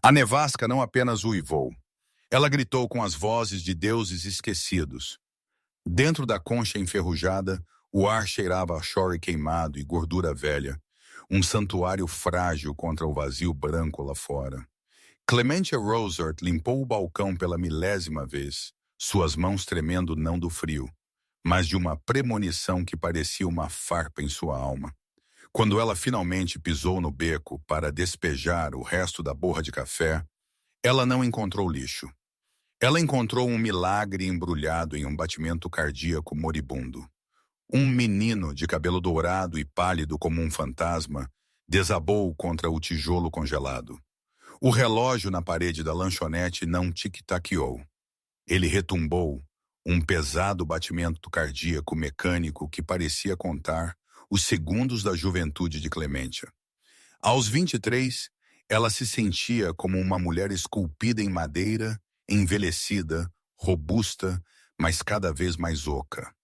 A nevasca não apenas uivou. Ela gritou com as vozes de deuses esquecidos. Dentro da concha enferrujada, o ar cheirava a chore queimado e gordura velha, um santuário frágil contra o vazio branco lá fora. Clementia Rosert limpou o balcão pela milésima vez, suas mãos tremendo não do frio, mas de uma premonição que parecia uma farpa em sua alma. Quando ela finalmente pisou no beco para despejar o resto da borra de café, ela não encontrou lixo. Ela encontrou um milagre embrulhado em um batimento cardíaco moribundo. Um menino de cabelo dourado e pálido como um fantasma desabou contra o tijolo congelado. O relógio na parede da lanchonete não tic-taqueou. Ele retumbou, um pesado batimento cardíaco mecânico que parecia contar os segundos da juventude de Clementia. Aos 23, ela se sentia como uma mulher esculpida em madeira, envelhecida, robusta, mas cada vez mais oca.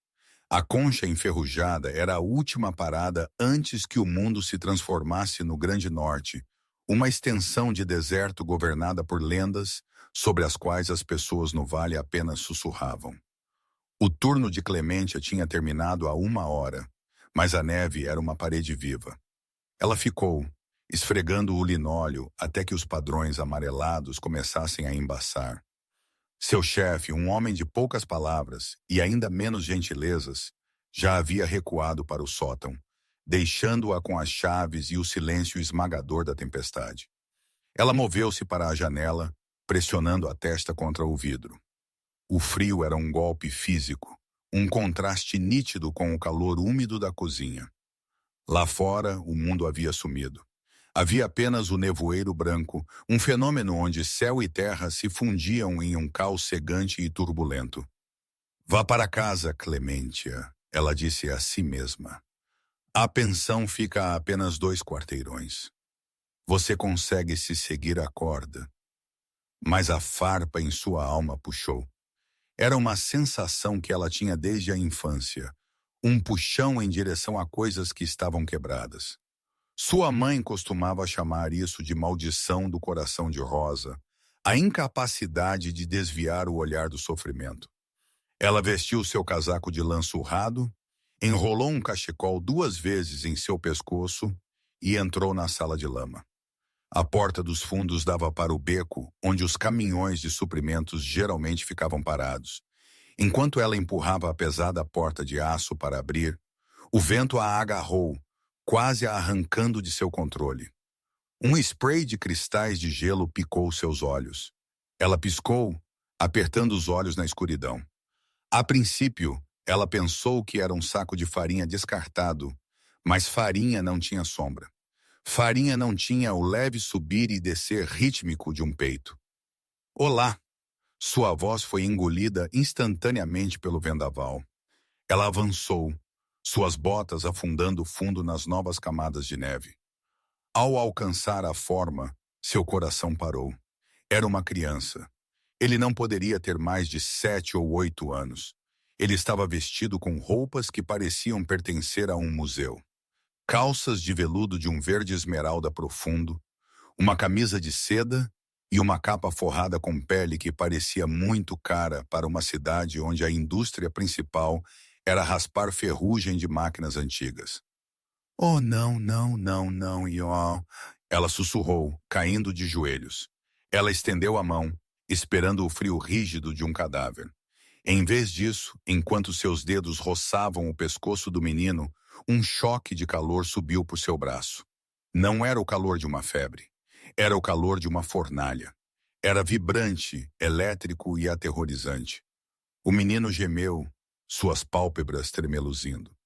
A concha enferrujada era a última parada antes que o mundo se transformasse no Grande Norte, uma extensão de deserto governada por lendas sobre as quais as pessoas no vale apenas sussurravam. O turno de Clementia tinha terminado há 1 hora, mas a neve era uma parede viva. Ela ficou, esfregando o linóleo até que os padrões amarelados começassem a embaçar. Seu chefe, um homem de poucas palavras e ainda menos gentilezas, já havia recuado para o sótão, deixando-a com as chaves e o silêncio esmagador da tempestade. Ela moveu-se para a janela, pressionando a testa contra o vidro. O frio era um golpe físico, um contraste nítido com o calor úmido da cozinha. Lá fora, o mundo havia sumido. Havia apenas o nevoeiro branco, um fenômeno onde céu e terra se fundiam em um caos cegante e turbulento. Vá para casa, Clementia, ela disse a si mesma. A pensão fica a apenas 2 quarteirões. Você consegue se seguir a corda. Mas a farpa em sua alma puxou. Era uma sensação que ela tinha desde a infância, um puxão em direção a coisas que estavam quebradas. Sua mãe costumava chamar isso de maldição do coração de rosa, a incapacidade de desviar o olhar do sofrimento. Ela vestiu seu casaco de lã surrado, enrolou um cachecol 2 vezes em seu pescoço e entrou na sala de lama. A porta dos fundos dava para o beco, onde os caminhões de suprimentos geralmente ficavam parados. Enquanto ela empurrava a pesada porta de aço para abrir, o vento a agarrou, quase a arrancando de seu controle. Um spray de cristais de gelo picou seus olhos. Ela piscou, apertando os olhos na escuridão. A princípio, ela pensou que era um saco de farinha descartado, mas farinha não tinha sombra. Farinha não tinha o leve subir e descer rítmico de um peito. Olá! Sua voz foi engolida instantaneamente pelo vendaval. Ela avançou, suas botas afundando fundo nas novas camadas de neve. Ao alcançar a forma, seu coração parou. Era uma criança. Ele não poderia ter mais de 7 ou 8 anos. Ele estava vestido com roupas que pareciam pertencer a um museu. Calças de veludo de um verde esmeralda profundo, uma camisa de seda e uma capa forrada com pele que parecia muito cara para uma cidade onde a indústria principal era raspar ferrugem de máquinas antigas. Oh, não, não, não, não, Iol. Ela sussurrou, caindo de joelhos. Ela estendeu a mão, esperando o frio rígido de um cadáver. Em vez disso, enquanto seus dedos roçavam o pescoço do menino, um choque de calor subiu por seu braço. Não era o calor de uma febre. Era o calor de uma fornalha. Era vibrante, elétrico e aterrorizante. O menino gemeu, suas pálpebras tremeluzindo.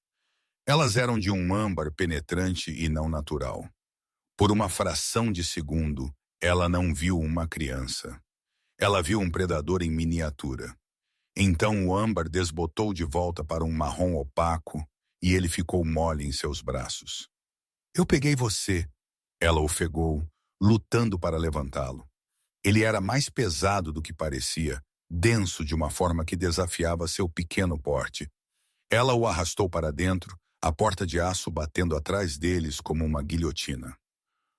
Elas eram de um âmbar penetrante e não natural. Por uma fração de segundo, ela não viu uma criança. Ela viu um predador em miniatura. Então o âmbar desbotou de volta para um marrom opaco e ele ficou mole em seus braços. Eu peguei você, ela ofegou, lutando para levantá-lo. Ele era mais pesado do que parecia, denso de uma forma que desafiava seu pequeno porte. Ela o arrastou para dentro, a porta de aço batendo atrás deles como uma guilhotina.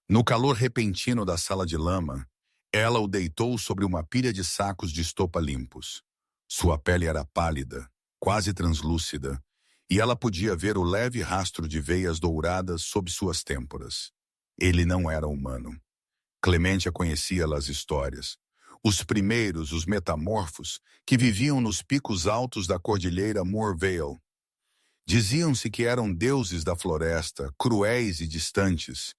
No calor repentino da sala de lama, Ela o deitou sobre uma pilha de sacos de estopa limpos. Sua pele era pálida, quase translúcida, e ela podia ver o leve rastro de veias douradas sob suas têmporas. Ele não era humano. Clemente conhecia as histórias. Os primeiros, os metamorfos, que viviam nos picos altos da cordilheira Moorvale. Diziam-se que eram deuses da floresta, cruéis e distantes.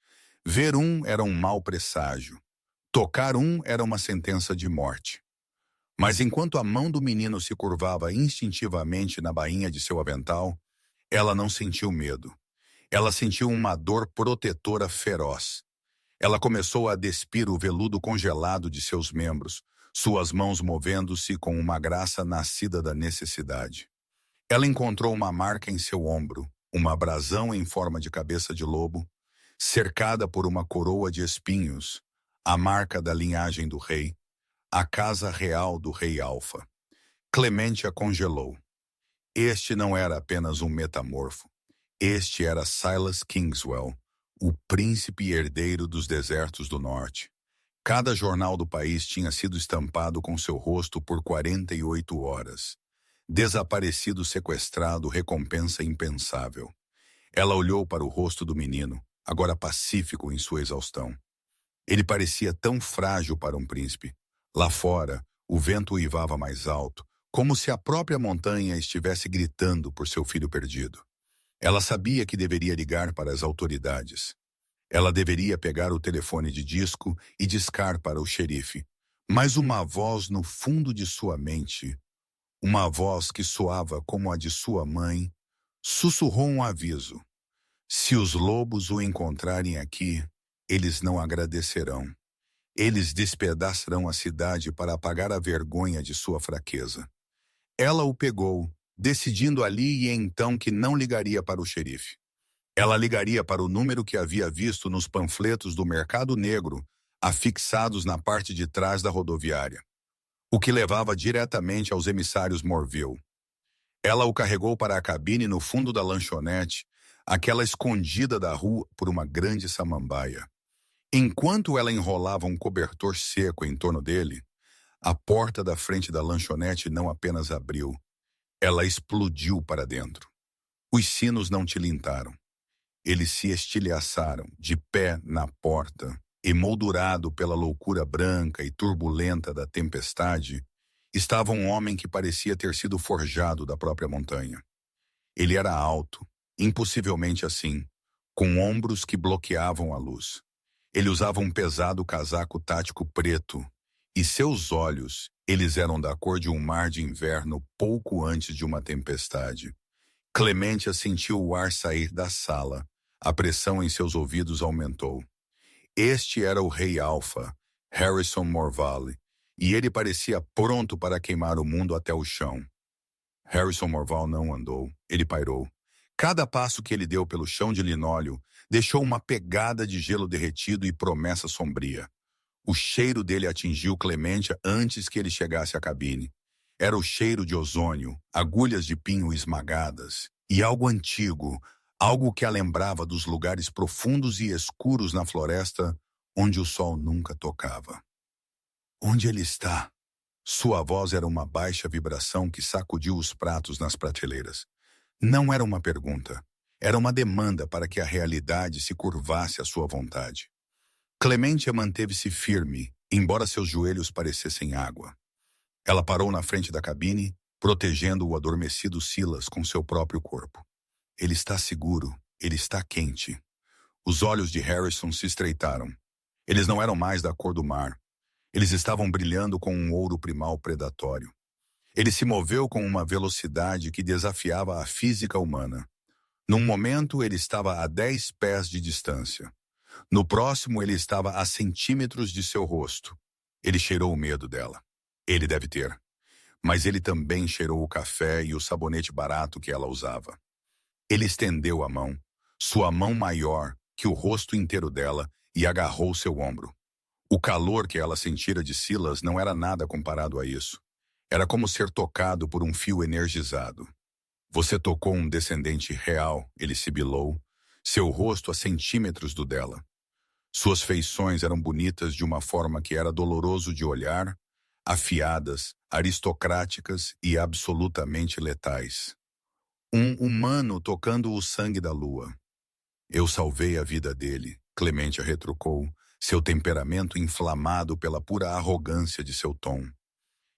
Ver um era um mau presságio. Tocar um era uma sentença de morte. Mas enquanto a mão do menino se curvava instintivamente na bainha de seu avental, ela não sentiu medo. Ela sentiu uma dor protetora feroz. Ela começou a despir o veludo congelado de seus membros, suas mãos movendo-se com uma graça nascida da necessidade. Ela encontrou uma marca em seu ombro, uma abrasão em forma de cabeça de lobo, cercada por uma coroa de espinhos, a marca da linhagem do rei, a casa real do rei Alfa. Clemente a congelou. Este não era apenas um metamorfo. Este era Silas Kingswell, o príncipe herdeiro dos desertos do norte. Cada jornal do país tinha sido estampado com seu rosto por 48 horas. Desaparecido, sequestrado, recompensa impensável. Ela olhou para o rosto do menino, agora pacífico em sua exaustão. Ele parecia tão frágil para um príncipe. Lá fora, o vento uivava mais alto, como se a própria montanha estivesse gritando por seu filho perdido. Ela sabia que deveria ligar para as autoridades. Ela deveria pegar o telefone de disco e discar para o xerife. Mas uma voz no fundo de sua mente, uma voz que soava como a de sua mãe, sussurrou um aviso. Se os lobos o encontrarem aqui, eles não agradecerão. Eles despedaçarão a cidade para apagar a vergonha de sua fraqueza. Ela o pegou, decidindo ali e então que não ligaria para o xerife. Ela ligaria para o número que havia visto nos panfletos do Mercado Negro, afixados na parte de trás da rodoviária, o que levava diretamente aos emissários Moorvale. Ela o carregou para a cabine no fundo da lanchonete, aquela escondida da rua por uma grande samambaia. Enquanto ela enrolava um cobertor seco em torno dele, a porta da frente da lanchonete não apenas abriu, ela explodiu para dentro. Os sinos não tilintaram. Eles se estilhaçaram, de pé na porta, emoldurado pela loucura branca e turbulenta da tempestade, estava um homem que parecia ter sido forjado da própria montanha. Ele era alto, impossivelmente assim, com ombros que bloqueavam a luz. Ele usava um pesado casaco tático preto, e seus olhos, eles eram da cor de um mar de inverno pouco antes de uma tempestade. Clemente sentiu o ar sair da sala. A pressão em seus ouvidos aumentou. Este era o rei Alfa, Harrison Morvale, e ele parecia pronto para queimar o mundo até o chão. Harrison Morvale não andou, ele pairou. Cada passo que ele deu pelo chão de linóleo deixou uma pegada de gelo derretido e promessa sombria. O cheiro dele atingiu Clemente antes que ele chegasse à cabine. Era o cheiro de ozônio, agulhas de pinho esmagadas e algo antigo, algo que a lembrava dos lugares profundos e escuros na floresta onde o sol nunca tocava. Onde ele está? Sua voz era uma baixa vibração que sacudiu os pratos nas prateleiras. Não era uma pergunta, era uma demanda para que a realidade se curvasse à sua vontade. Clemente manteve-se firme, embora seus joelhos parecessem água. Ela parou na frente da cabine, protegendo o adormecido Silas com seu próprio corpo. Ele está seguro, ele está quente. Os olhos de Harrison se estreitaram. Eles não eram mais da cor do mar. Eles estavam brilhando com um ouro primal predatório. Ele se moveu com uma velocidade que desafiava a física humana. Num momento, ele estava a 10 pés de distância. No próximo, ele estava a centímetros de seu rosto. Ele cheirou o medo dela. Ele deve ter. Mas ele também cheirou o café e o sabonete barato que ela usava. Ele estendeu a mão, sua mão maior que o rosto inteiro dela, e agarrou seu ombro. O calor que ela sentira de Silas não era nada comparado a isso. Era como ser tocado por um fio energizado. Você tocou um descendente real, ele sibilou, seu rosto a centímetros do dela. Suas feições eram bonitas de uma forma que era doloroso de olhar, afiadas, aristocráticas e absolutamente letais. Um humano tocando o sangue da lua. Eu salvei a vida dele, Clementia retrucou, seu temperamento inflamado pela pura arrogância de seu tom.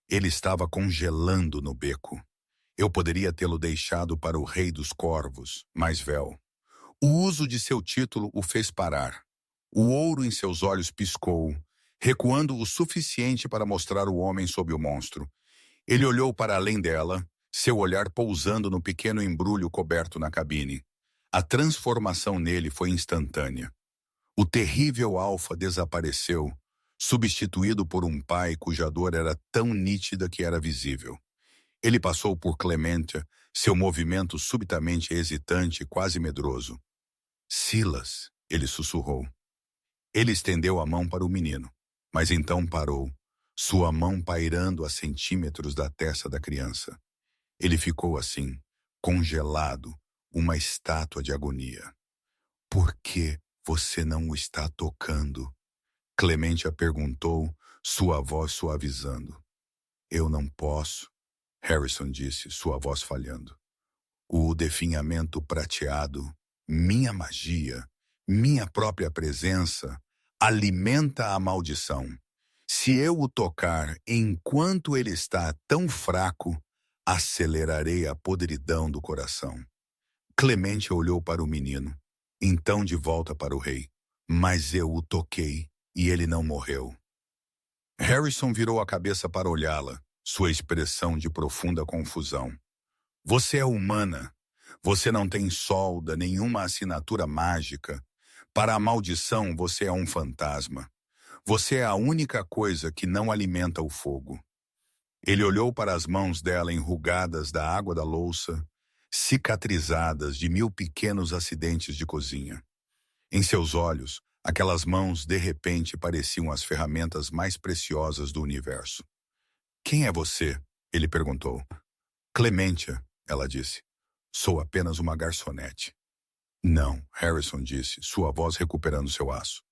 Ele estava congelando no beco. Eu poderia tê-lo deixado para o rei dos corvos, mas Vel. O uso de seu título o fez parar. O ouro em seus olhos piscou, recuando o suficiente para mostrar o homem sob o monstro. Ele olhou para além dela, seu olhar pousando no pequeno embrulho coberto na cabine. A transformação nele foi instantânea. O terrível Alfa desapareceu, substituído por um pai cuja dor era tão nítida que era visível. Ele passou por Clementia, seu movimento subitamente hesitante e quase medroso. Silas, ele sussurrou. Ele estendeu a mão para o menino, mas então parou, sua mão pairando a centímetros da testa da criança. Ele ficou assim, congelado, uma estátua de agonia. Por que você não o está tocando? Clementia perguntou, sua voz suavizando. Eu não posso, Harrison disse, sua voz falhando. O definhamento prateado, minha magia, minha própria presença, alimenta a maldição. Se eu o tocar enquanto ele está tão fraco, acelerarei a podridão do coração. Clementia olhou para o menino, então de volta para o rei. Mas eu o toquei e ele não morreu. Harrison virou a cabeça para olhá-la, sua expressão de profunda confusão. Você é humana. Você não tem solda, nenhuma assinatura mágica. Para a maldição, você é um fantasma. Você é a única coisa que não alimenta o fogo. Ele olhou para as mãos dela enrugadas da água da louça, cicatrizadas de 1000 pequenos acidentes de cozinha. Em seus olhos, aquelas mãos de repente pareciam as ferramentas mais preciosas do universo. Quem é você? Ele perguntou. Clementia, ela disse. Sou apenas uma garçonete. Não, Harrison disse, sua voz recuperando seu aço.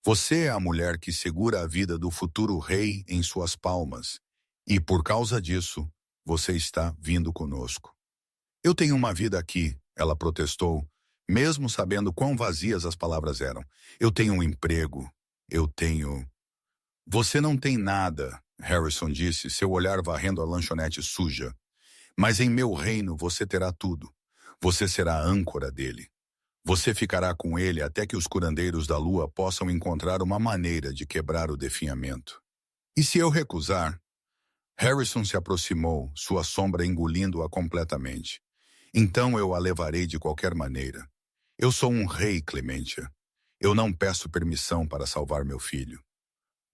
Você é a mulher que segura a vida do futuro rei em suas palmas. E por causa disso, você está vindo conosco. Eu tenho uma vida aqui, ela protestou, mesmo sabendo quão vazias as palavras eram. Eu tenho um emprego. Eu tenho... Você não tem nada, Harrison disse, seu olhar varrendo a lanchonete suja. Mas em meu reino você terá tudo. Você será a âncora dele. Você ficará com ele até que os curandeiros da lua possam encontrar uma maneira de quebrar o definhamento. E se eu recusar? Harrison se aproximou, sua sombra engolindo-a completamente. Então eu a levarei de qualquer maneira. Eu sou um rei, Clementia. Eu não peço permissão para salvar meu filho.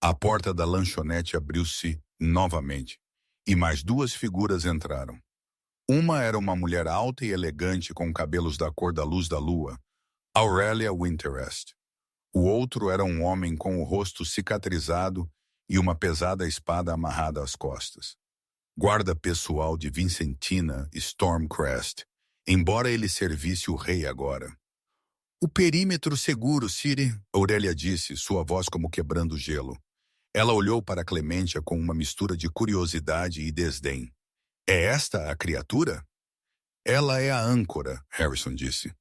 A porta da lanchonete abriu-se novamente, e mais 2 figuras entraram. Uma era uma mulher alta e elegante com cabelos da cor da luz da lua, Aurelia Winterest. O outro era um homem com o rosto cicatrizado e uma pesada espada amarrada às costas. Guarda pessoal de Vincentina Stormcrest, embora ele servisse o rei agora. O perímetro seguro, Ciri, Aurelia disse, sua voz como quebrando gelo. Ela olhou para Clementia com uma mistura de curiosidade e desdém. É esta a criatura? Ela é a âncora, Harrison disse.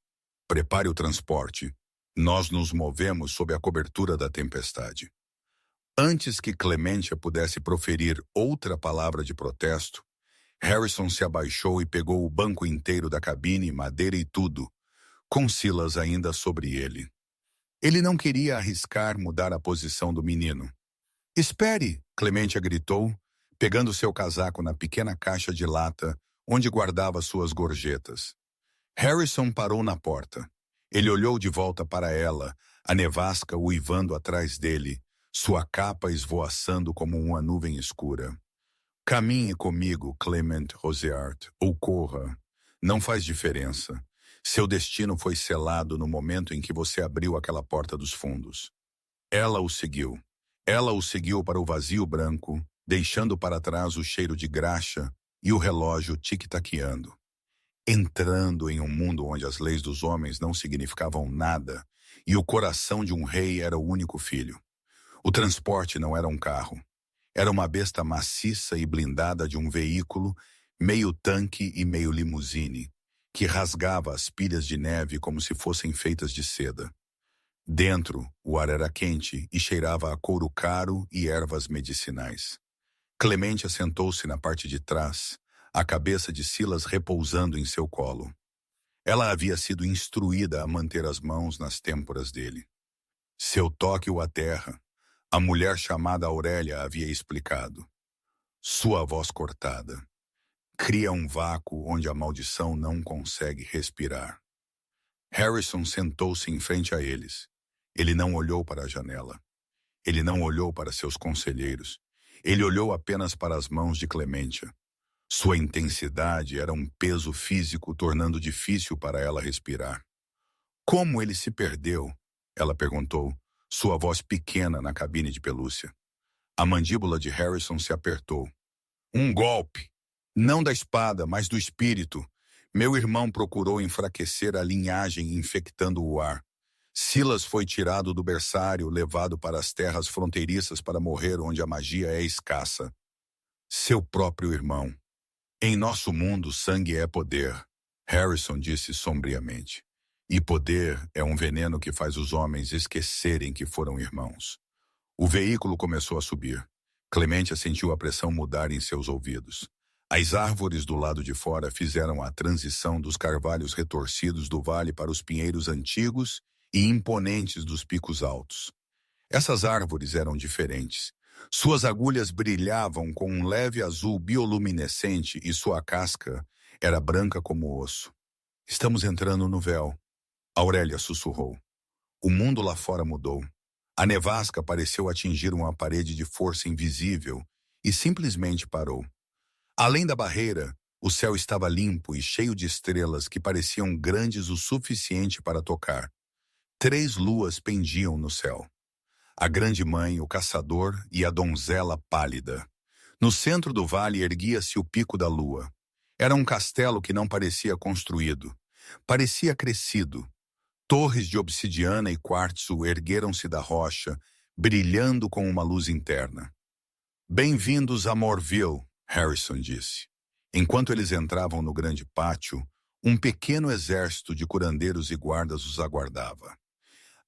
Prepare o transporte. Nós nos movemos sob a cobertura da tempestade. Antes que Clementia pudesse proferir outra palavra de protesto, Harrison se abaixou e pegou o banco inteiro da cabine, madeira e tudo, com Silas ainda sobre ele. Ele não queria arriscar mudar a posição do menino. Espere, Clementia gritou, pegando seu casaco na pequena caixa de lata onde guardava suas gorjetas. Harrison parou na porta. Ele olhou de volta para ela, a nevasca uivando atrás dele, sua capa esvoaçando como uma nuvem escura. Caminhe comigo, Clement Roseart, ou corra. Não faz diferença. Seu destino foi selado no momento em que você abriu aquela porta dos fundos. Ela o seguiu. Ela o seguiu para o vazio branco, deixando para trás o cheiro de graxa e o relógio tic-taqueando. Entrando em um mundo onde as leis dos homens não significavam nada e o coração de um rei era o único filho. O transporte não era um carro. Era uma besta maciça e blindada de um veículo, meio tanque e meio limusine, que rasgava as pilhas de neve como se fossem feitas de seda. Dentro, o ar era quente e cheirava a couro caro e ervas medicinais. Clemente assentou-se na parte de trás, a cabeça de Silas repousando em seu colo. Ela havia sido instruída a manter as mãos nas têmporas dele. Seu toque o aterra. A mulher chamada Aurélia havia explicado. Sua voz cortada. Cria um vácuo onde a maldição não consegue respirar. Harrison sentou-se em frente a eles. Ele não olhou para a janela. Ele não olhou para seus conselheiros. Ele olhou apenas para as mãos de Clementia. Sua intensidade era um peso físico, tornando difícil para ela respirar. Como ele se perdeu? Ela perguntou, sua voz pequena na cabine de pelúcia. A mandíbula de Harrison se apertou. Um golpe! Não da espada, mas do espírito. Meu irmão procurou enfraquecer a linhagem infectando o ar. Silas foi tirado do berçário, levado para as terras fronteiriças para morrer onde a magia é escassa. Seu próprio irmão. Em nosso mundo, sangue é poder, Harrison disse sombriamente. E poder é um veneno que faz os homens esquecerem que foram irmãos. O veículo começou a subir. Clementia sentiu a pressão mudar em seus ouvidos. As árvores do lado de fora fizeram a transição dos carvalhos retorcidos do vale para os pinheiros antigos e imponentes dos picos altos. Essas árvores eram diferentes. Suas agulhas brilhavam com um leve azul bioluminescente e sua casca era branca como osso. Estamos entrando no véu, Aurélia sussurrou. O mundo lá fora mudou. A nevasca pareceu atingir uma parede de força invisível e simplesmente parou. Além da barreira, o céu estava limpo e cheio de estrelas que pareciam grandes o suficiente para tocar. 3 luas pendiam no céu. A grande mãe, o caçador e a donzela pálida. No centro do vale erguia-se o pico da lua. Era um castelo que não parecia construído. Parecia crescido. Torres de obsidiana e quartzo ergueram-se da rocha, brilhando com uma luz interna. Bem-vindos a Morville, Harrison disse. Enquanto eles entravam no grande pátio, um pequeno exército de curandeiros e guardas os aguardava.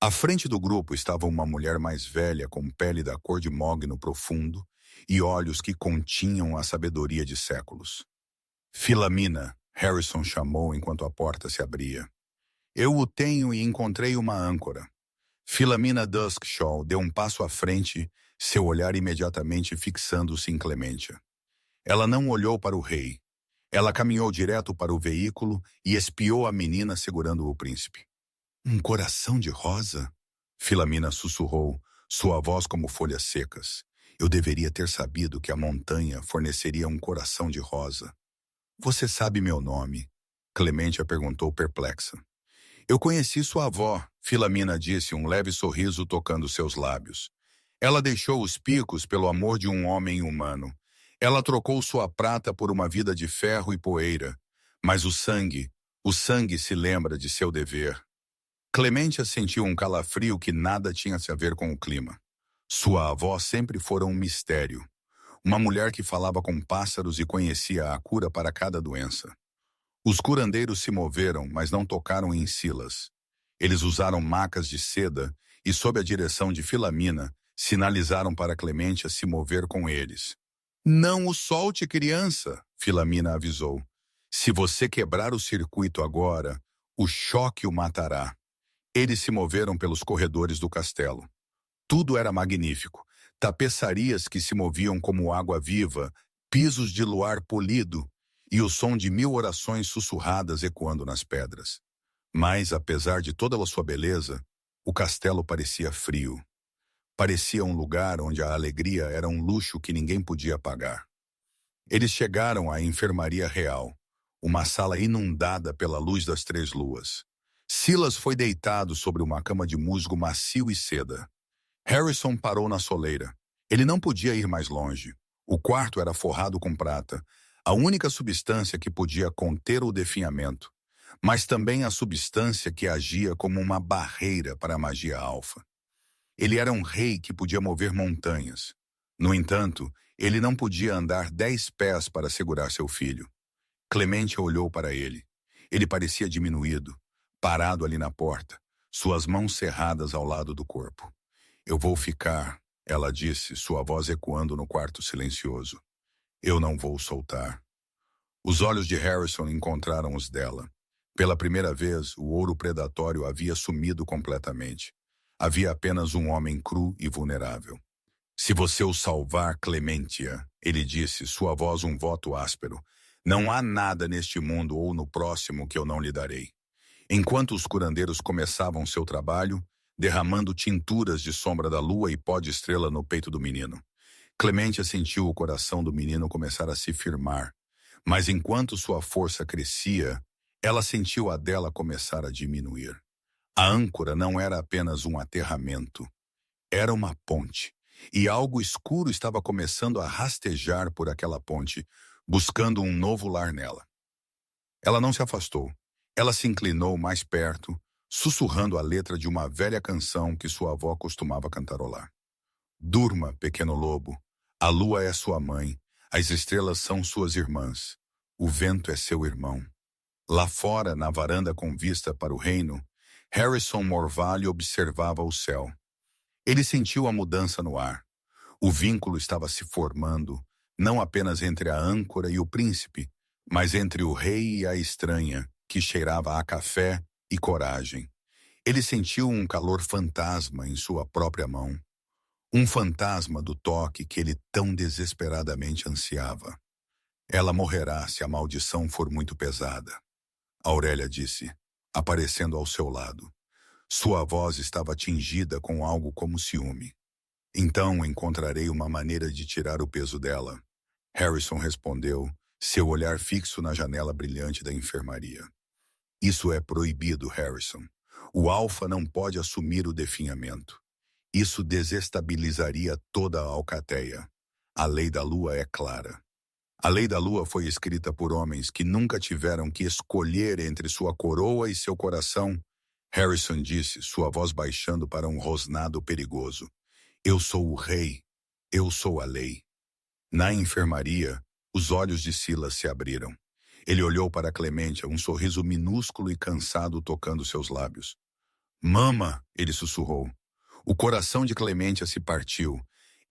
À frente do grupo estava uma mulher mais velha com pele da cor de mogno profundo e olhos que continham a sabedoria de séculos. Filamina, Harrison chamou enquanto a porta se abria. Eu o tenho e encontrei uma âncora. Filamina Duskshaw deu um passo à frente, seu olhar imediatamente fixando-se em Clementia. Ela não olhou para o rei. Ela caminhou direto para o veículo e espiou a menina segurando o príncipe. Um coração de rosa? Filamina sussurrou, sua voz como folhas secas. Eu deveria ter sabido que a montanha forneceria um coração de rosa. Você sabe meu nome? Clementia perguntou perplexa. Eu conheci sua avó, Filamina disse, um leve sorriso tocando seus lábios. Ela deixou os picos pelo amor de um homem humano. Ela trocou sua prata por uma vida de ferro e poeira. Mas o sangue se lembra de seu dever. Clementia sentiu um calafrio que nada tinha a ver com o clima. Sua avó sempre fora um mistério. Uma mulher que falava com pássaros e conhecia a cura para cada doença. Os curandeiros se moveram, mas não tocaram em Silas. Eles usaram macas de seda e, sob a direção de Filamina, sinalizaram para Clementia se mover com eles. Não o solte, criança, Filamina avisou. Se você quebrar o circuito agora, o choque o matará. Eles se moveram pelos corredores do castelo. Tudo era magnífico. Tapeçarias que se moviam como água viva, pisos de luar polido e o som de 1000 orações sussurradas ecoando nas pedras. Mas, apesar de toda a sua beleza, o castelo parecia frio. Parecia um lugar onde a alegria era um luxo que ninguém podia pagar. Eles chegaram à enfermaria real, uma sala inundada pela luz das 3 luas. Silas foi deitado sobre uma cama de musgo macio e seda. Harrison parou na soleira. Ele não podia ir mais longe. O quarto era forrado com prata, a única substância que podia conter o definhamento. mas também a substância que agia como uma barreira para a magia alfa. Ele era um rei que podia mover montanhas. No entanto, ele não podia andar 10 pés para segurar seu filho. Clemente olhou para ele. Ele parecia diminuído, parado ali na porta, suas mãos cerradas ao lado do corpo. Eu vou ficar, ela disse, sua voz ecoando no quarto silencioso. Eu não vou soltar. Os olhos de Harrison encontraram os dela. Pela primeira vez, o ouro predatório havia sumido completamente. Havia apenas um homem cru e vulnerável. Se você o salvar, Clementia, ele disse, sua voz um voto áspero, não há nada neste mundo ou no próximo que eu não lhe darei. Enquanto os curandeiros começavam seu trabalho, derramando tinturas de sombra da lua e pó de estrela no peito do menino, Clementia sentiu o coração do menino começar a se firmar, mas enquanto sua força crescia, ela sentiu a dela começar a diminuir. A âncora não era apenas um aterramento, era uma ponte, e algo escuro estava começando a rastejar por aquela ponte, buscando um novo lar nela. Ela não se afastou. Ela se inclinou mais perto, sussurrando a letra de uma velha canção que sua avó costumava cantarolar. Durma, pequeno lobo. A lua é sua mãe. As estrelas são suas irmãs. O vento é seu irmão. Lá fora, na varanda com vista para o reino, Harrison Morvalho observava o céu. Ele sentiu a mudança no ar. O vínculo estava se formando, não apenas entre a âncora e o príncipe, mas entre o rei e a estranha, que cheirava a café e coragem. Ele sentiu um calor fantasma em sua própria mão. Um fantasma do toque que ele tão desesperadamente ansiava. Ela morrerá se a maldição for muito pesada, Aurélia disse, aparecendo ao seu lado. Sua voz estava tingida com algo como ciúme. Então encontrarei uma maneira de tirar o peso dela. Harrison respondeu, seu olhar fixo na janela brilhante da enfermaria. Isso é proibido, Harrison. O alfa não pode assumir o definhamento. Isso desestabilizaria toda a alcateia. A lei da lua é clara. A lei da lua foi escrita por homens que nunca tiveram que escolher entre sua coroa e seu coração. Harrison disse, sua voz baixando para um rosnado perigoso. Eu sou o rei. Eu sou a lei. Na enfermaria, os olhos de Silas se abriram. Ele olhou para Clementia, um sorriso minúsculo e cansado tocando seus lábios. Mama, ele sussurrou. O coração de Clementia se partiu.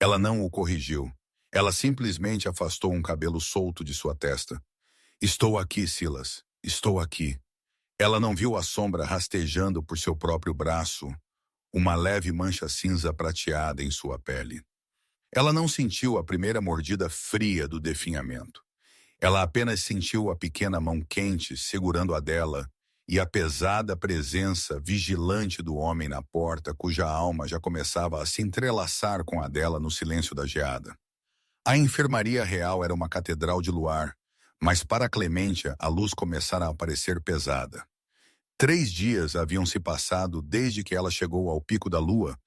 Ela não o corrigiu. Ela simplesmente afastou um cabelo solto de sua testa. Estou aqui, Silas. Estou aqui. Ela não viu a sombra rastejando por seu próprio braço, uma leve mancha cinza prateada em sua pele. Ela não sentiu a primeira mordida fria do definhamento. Ela apenas sentiu a pequena mão quente segurando a dela e a pesada presença vigilante do homem na porta, cuja alma já começava a se entrelaçar com a dela no silêncio da geada. A enfermaria real era uma catedral de luar, mas para Clementia a luz começara a parecer pesada. 3 dias haviam se passado desde que ela chegou ao pico da lua,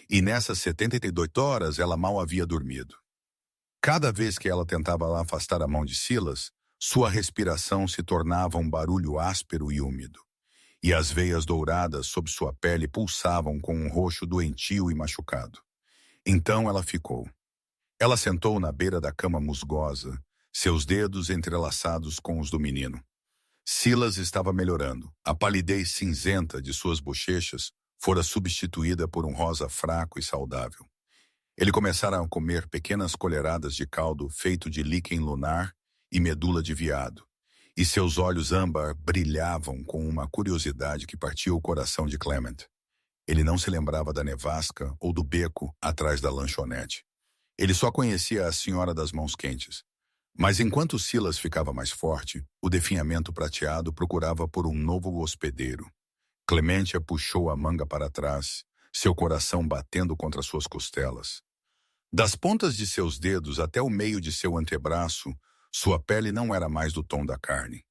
e nessas 72 horas ela mal havia dormido. Cada vez que ela tentava afastar a mão de Silas, sua respiração se tornava um barulho áspero e úmido, e as veias douradas sob sua pele pulsavam com um roxo doentio e machucado. Então ela ficou. Ela sentou na beira da cama musgosa, seus dedos entrelaçados com os do menino. Silas estava melhorando. A palidez cinzenta de suas bochechas fora substituída por um rosa fraco e saudável. Ele começara a comer pequenas colheradas de caldo feito de líquen lunar e medula de veado, e seus olhos âmbar brilhavam com uma curiosidade que partia o coração de Clement. Ele não se lembrava da nevasca ou do beco atrás da lanchonete. Ele só conhecia a senhora das mãos quentes. Mas enquanto Silas ficava mais forte, o definhamento prateado procurava por um novo hospedeiro. Clementia puxou a manga para trás, seu coração batendo contra suas costelas. Das pontas de seus dedos até o meio de seu antebraço, sua pele não era mais do tom da carne.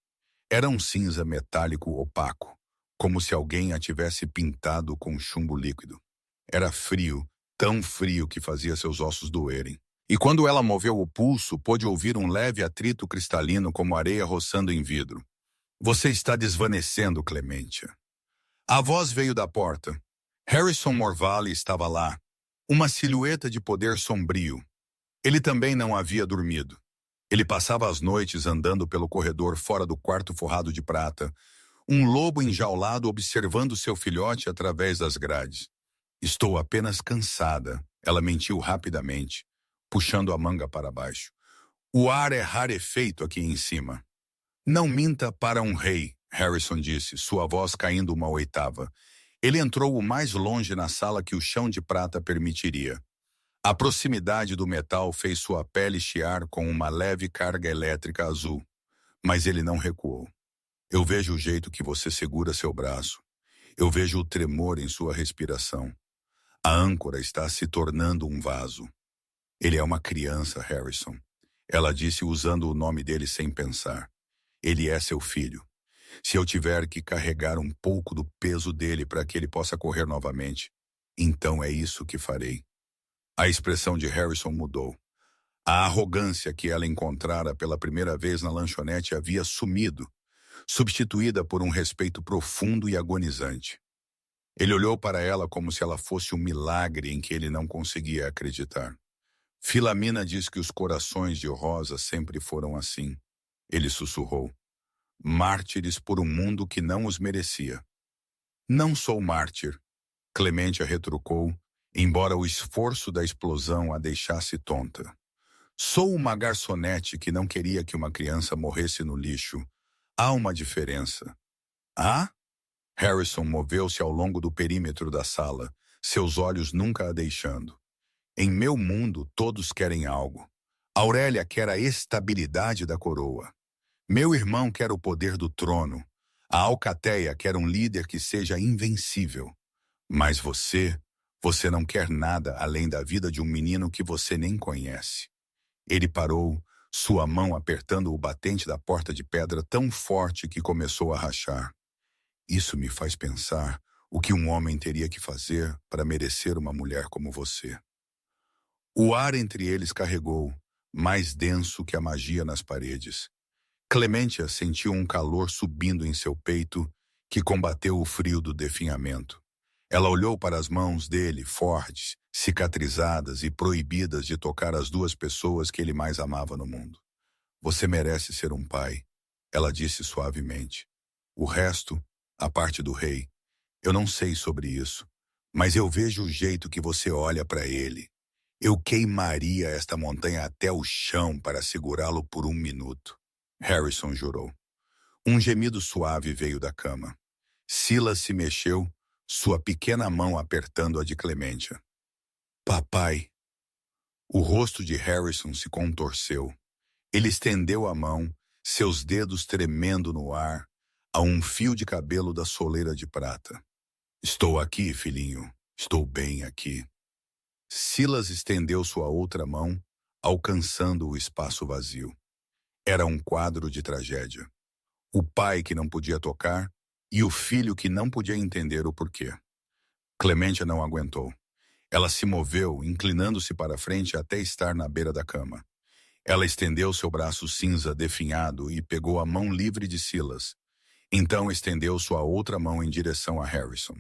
Era um cinza metálico opaco, como se alguém a tivesse pintado com chumbo líquido. Era frio, tão frio que fazia seus ossos doerem. E quando ela moveu o pulso, pôde ouvir um leve atrito cristalino como areia roçando em vidro. Você está desvanecendo, Clementia. A voz veio da porta. Harrison Morvale estava lá, uma silhueta de poder sombrio. Ele também não havia dormido. Ele passava as noites andando pelo corredor fora do quarto forrado de prata, um lobo enjaulado observando seu filhote através das grades. Estou apenas cansada, ela mentiu rapidamente, puxando a manga para baixo. O ar é rarefeito aqui em cima. Não minta para um rei, Harrison disse, sua voz caindo uma oitava. Ele entrou o mais longe na sala que o chão de prata permitiria. A proximidade do metal fez sua pele chiar com uma leve carga elétrica azul, mas ele não recuou. Eu vejo o jeito que você segura seu braço. Eu vejo o tremor em sua respiração. A âncora está se tornando um vaso. Ele é uma criança, Harrison. Ela disse usando o nome dele sem pensar. Ele é seu filho. Se eu tiver que carregar um pouco do peso dele para que ele possa correr novamente, então é isso que farei. A expressão de Harrison mudou. A arrogância que ela encontrara pela primeira vez na lanchonete havia sumido, substituída por um respeito profundo e agonizante. Ele olhou para ela como se ela fosse um milagre em que ele não conseguia acreditar. Filamina diz que os corações de Rosa sempre foram assim. Ele sussurrou. Mártires por um mundo que não os merecia. Não sou mártir, Clementia retrucou, embora o esforço da explosão a deixasse tonta. Sou uma garçonete que não queria que uma criança morresse no lixo. Há uma diferença. Ah? Harrison moveu-se ao longo do perímetro da sala, seus olhos nunca a deixando. Em meu mundo, todos querem algo. Aurélia quer a estabilidade da coroa. Meu irmão quer o poder do trono. A Alcateia quer um líder que seja invencível. Mas você não quer nada além da vida de um menino que você nem conhece. Ele parou, sua mão apertando o batente da porta de pedra tão forte que começou a rachar. Isso me faz pensar o que um homem teria que fazer para merecer uma mulher como você. O ar entre eles carregou, mais denso que a magia nas paredes. Clementia sentiu um calor subindo em seu peito que combateu o frio do definhamento. Ela olhou para as mãos dele, fortes, cicatrizadas e proibidas de tocar as duas pessoas que ele mais amava no mundo. Você merece ser um pai, ela disse suavemente. O resto, a parte do rei, eu não sei sobre isso, mas eu vejo o jeito que você olha para ele. Eu queimaria esta montanha até o chão para segurá-lo por um minuto. Harrison jurou. Um gemido suave veio da cama. Silas se mexeu, sua pequena mão apertando a de Clementia. Papai. O rosto de Harrison se contorceu. Ele estendeu a mão, seus dedos tremendo no ar, a um fio de cabelo da soleira de prata. Estou aqui, filhinho. Estou bem aqui. Silas estendeu sua outra mão, alcançando o espaço vazio. Era um quadro de tragédia. O pai que não podia tocar e o filho que não podia entender o porquê. Clementia não aguentou. Ela se moveu, inclinando-se para frente até estar na beira da cama. Ela estendeu seu braço cinza definhado e pegou a mão livre de Silas. Então estendeu sua outra mão em direção a Harrison.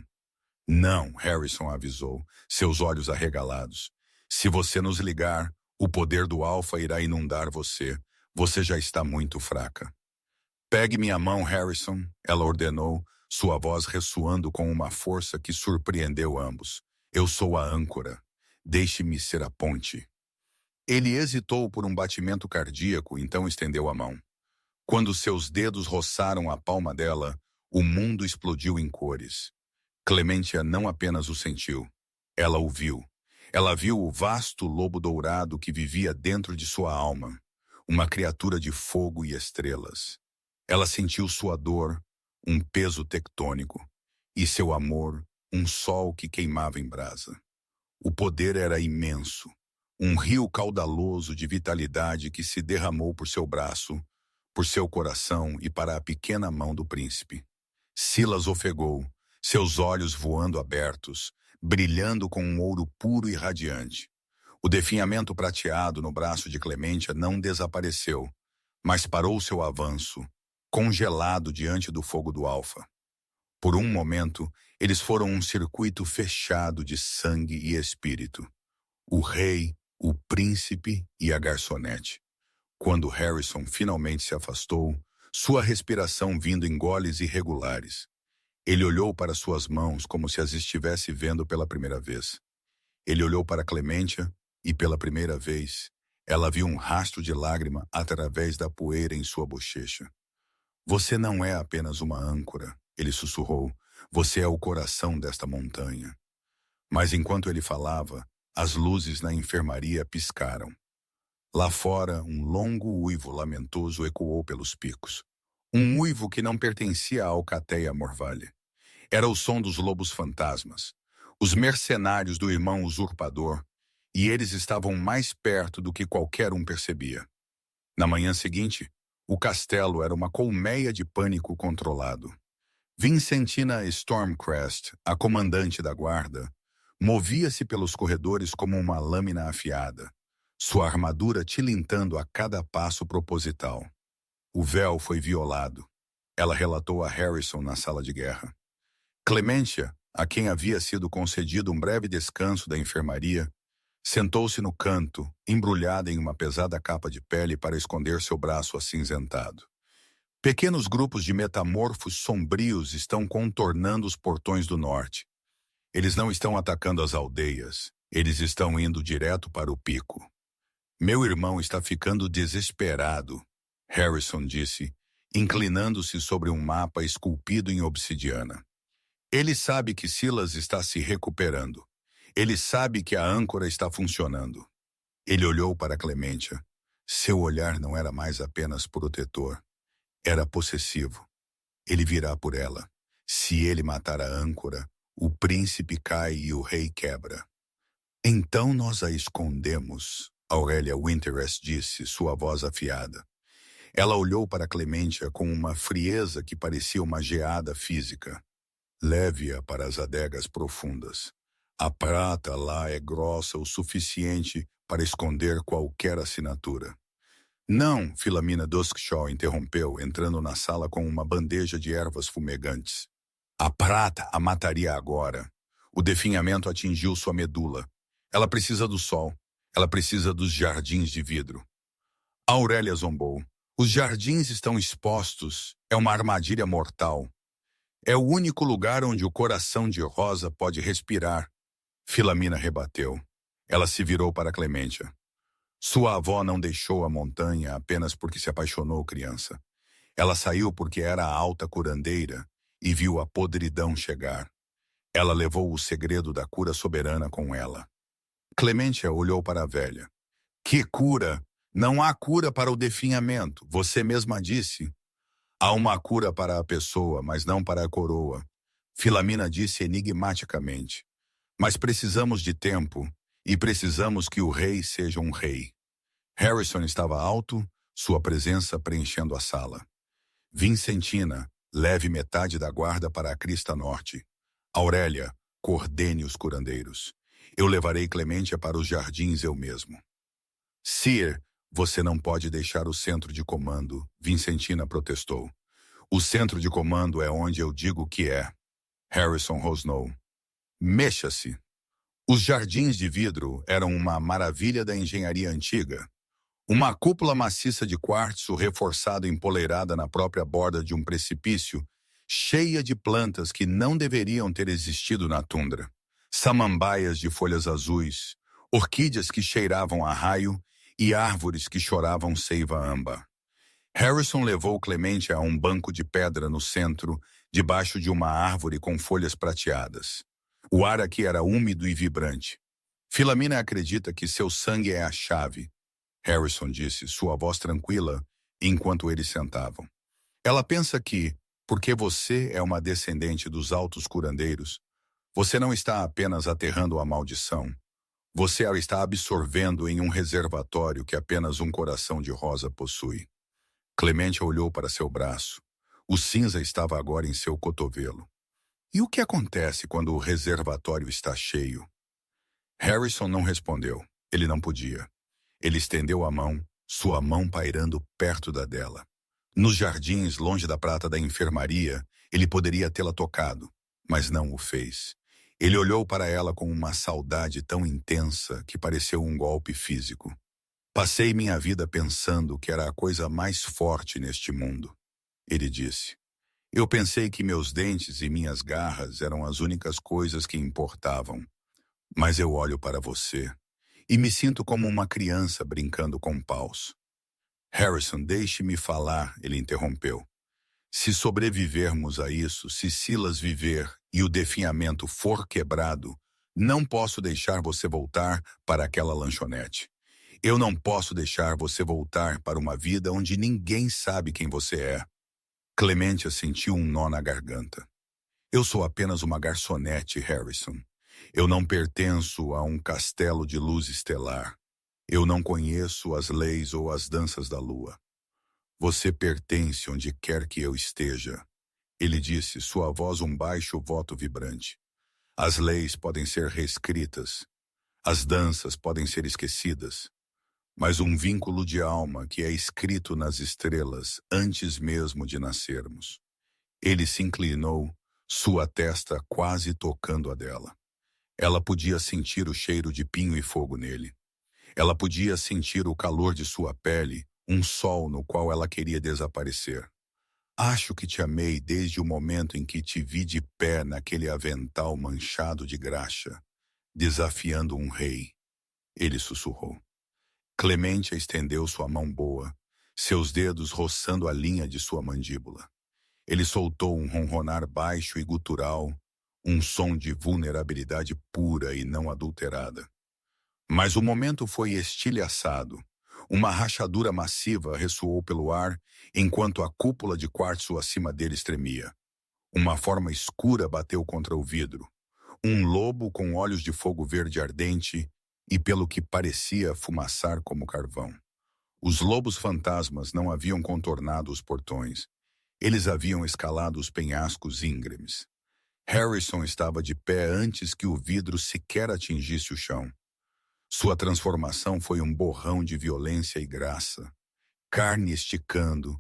Não, Harrison avisou, seus olhos arregalados. Se você nos ligar, o poder do Alfa irá inundar você. Você já está muito fraca. Pegue minha mão, Harrison, ela ordenou, sua voz ressoando com uma força que surpreendeu ambos. Eu sou a âncora. Deixe-me ser a ponte. Ele hesitou por um batimento cardíaco, então estendeu a mão. Quando seus dedos roçaram a palma dela, o mundo explodiu em cores. Clementia não apenas o sentiu, ela o viu. Ela viu o vasto lobo dourado que vivia dentro de sua alma, uma criatura de fogo e estrelas. Ela sentiu sua dor, um peso tectônico, e seu amor, um sol que queimava em brasa. O poder era imenso, um rio caudaloso de vitalidade que se derramou por seu braço, por seu coração e para a pequena mão do príncipe. Silas ofegou, seus olhos voando abertos, brilhando com um ouro puro e radiante. O definhamento prateado no braço de Clementia não desapareceu, mas parou seu avanço, congelado diante do fogo do Alfa. Por um momento, eles foram um circuito fechado de sangue e espírito. O rei, o príncipe e a garçonete. Quando Harrison finalmente se afastou, sua respiração vindo em goles irregulares. Ele olhou para suas mãos como se as estivesse vendo pela primeira vez. Ele olhou para Clementia e, pela primeira vez, ela viu um rastro de lágrima através da poeira em sua bochecha. Você não é apenas uma âncora, ele sussurrou. Você é o coração desta montanha. Mas enquanto ele falava, as luzes na enfermaria piscaram. Lá fora, um longo uivo lamentoso ecoou pelos picos. Um uivo que não pertencia à alcateia Morvalha. Era o som dos lobos fantasmas, os mercenários do irmão usurpador, e eles estavam mais perto do que qualquer um percebia. Na manhã seguinte, o castelo era uma colmeia de pânico controlado. Vincentina Stormcrest, a comandante da guarda, movia-se pelos corredores como uma lâmina afiada, sua armadura tilintando a cada passo proposital. O véu foi violado. Ela relatou a Harrison na sala de guerra. Clementia, a quem havia sido concedido um breve descanso da enfermaria, sentou-se no canto, embrulhada em uma pesada capa de pele para esconder seu braço acinzentado. Pequenos grupos de metamorfos sombrios estão contornando os portões do norte. Eles não estão atacando as aldeias, eles estão indo direto para o pico. Meu irmão está ficando desesperado, Harrison disse, inclinando-se sobre um mapa esculpido em obsidiana. Ele sabe que Silas está se recuperando. Ele sabe que a âncora está funcionando. Ele olhou para Clementia. Seu olhar não era mais apenas protetor. Era possessivo. Ele virá por ela. Se ele matar a âncora, o príncipe cai e o rei quebra. Então nós a escondemos, Aurélia Winterest disse, sua voz afiada. Ela olhou para Clementia com uma frieza que parecia uma geada física. Leve-a para as adegas profundas. A prata lá é grossa o suficiente para esconder qualquer assinatura. Não, Filamina Duskshaw interrompeu, entrando na sala com uma bandeja de ervas fumegantes. A prata a mataria agora. O definhamento atingiu sua medula. Ela precisa do sol. Ela precisa dos jardins de vidro. Aurélia zombou. Os jardins estão expostos. É uma armadilha mortal. É o único lugar onde o coração de Rosa pode respirar. Filamina rebateu. Ela se virou para Clementia. Sua avó não deixou a montanha apenas porque se apaixonou criança. Ela saiu porque era a alta curandeira e viu a podridão chegar. Ela levou o segredo da cura soberana com ela. Clementia olhou para a velha. Que cura? Não há cura para o definhamento, você mesma disse. Há uma cura para a pessoa, mas não para a coroa. Filamina disse enigmaticamente. Mas precisamos de tempo, e precisamos que o rei seja um rei. Harrison estava alto, sua presença preenchendo a sala. Vincentina, leve metade da guarda para a crista norte. Aurélia, coordene os curandeiros. Eu levarei Clementia para os jardins eu mesmo. Sir, você não pode deixar o centro de comando, Vincentina protestou. O centro de comando é onde eu digo que é. Harrison rosnou. Mexa-se. Os jardins de vidro eram uma maravilha da engenharia antiga. Uma cúpula maciça de quartzo reforçada empoleirada na própria borda de um precipício, cheia de plantas que não deveriam ter existido na tundra. Samambaias de folhas azuis, orquídeas que cheiravam a raio e árvores que choravam seiva âmbar. Harrison levou Clementia a um banco de pedra no centro, debaixo de uma árvore com folhas prateadas. O ar aqui era úmido e vibrante. Filamina acredita que seu sangue é a chave, Harrison disse, sua voz tranquila, enquanto eles sentavam. Ela pensa que, porque você é uma descendente dos altos curandeiros, você não está apenas aterrando a maldição. Você a está absorvendo em um reservatório que apenas um coração de rosa possui. Clementia olhou para seu braço. O cinza estava agora em seu cotovelo. E o que acontece quando o reservatório está cheio? Harrison não respondeu. Ele não podia. Ele estendeu a mão, sua mão pairando perto da dela. Nos jardins, longe da prata da enfermaria, ele poderia tê-la tocado, mas não o fez. Ele olhou para ela com uma saudade tão intensa que pareceu um golpe físico. Passei minha vida pensando que era a coisa mais forte neste mundo, ele disse. Eu pensei que meus dentes e minhas garras eram as únicas coisas que importavam. Mas eu olho para você e me sinto como uma criança brincando com paus. Harrison, deixe-me falar, ele interrompeu. Se sobrevivermos a isso, se Silas viver e o definhamento for quebrado, não posso deixar você voltar para aquela lanchonete. Eu não posso deixar você voltar para uma vida onde ninguém sabe quem você é. Clementia sentiu um nó na garganta. Eu sou apenas uma garçonete, Harrison. Eu não pertenço a um castelo de luz estelar. Eu não conheço as leis ou as danças da lua. Você pertence onde quer que eu esteja. Ele disse, sua voz um baixo voto vibrante. As leis podem ser reescritas. As danças podem ser esquecidas. Mas um vínculo de alma que é escrito nas estrelas antes mesmo de nascermos. Ele se inclinou, sua testa quase tocando a dela. Ela podia sentir o cheiro de pinho e fogo nele. Ela podia sentir o calor de sua pele, um sol no qual ela queria desaparecer. Acho que te amei desde o momento em que te vi de pé naquele avental manchado de graxa, desafiando um rei. Ele sussurrou. Clementia estendeu sua mão boa, seus dedos roçando a linha de sua mandíbula. Ele soltou um ronronar baixo e gutural, um som de vulnerabilidade pura e não adulterada. Mas o momento foi estilhaçado. Uma rachadura massiva ressoou pelo ar, enquanto a cúpula de quartzo acima deles tremia. Uma forma escura bateu contra o vidro. Um lobo com olhos de fogo verde ardente e pelo que parecia fumaçar como carvão. Os lobos fantasmas não haviam contornado os portões. Eles haviam escalado os penhascos íngremes. Harrison estava de pé antes que o vidro sequer atingisse o chão. Sua transformação foi um borrão de violência e graça. Carne esticando,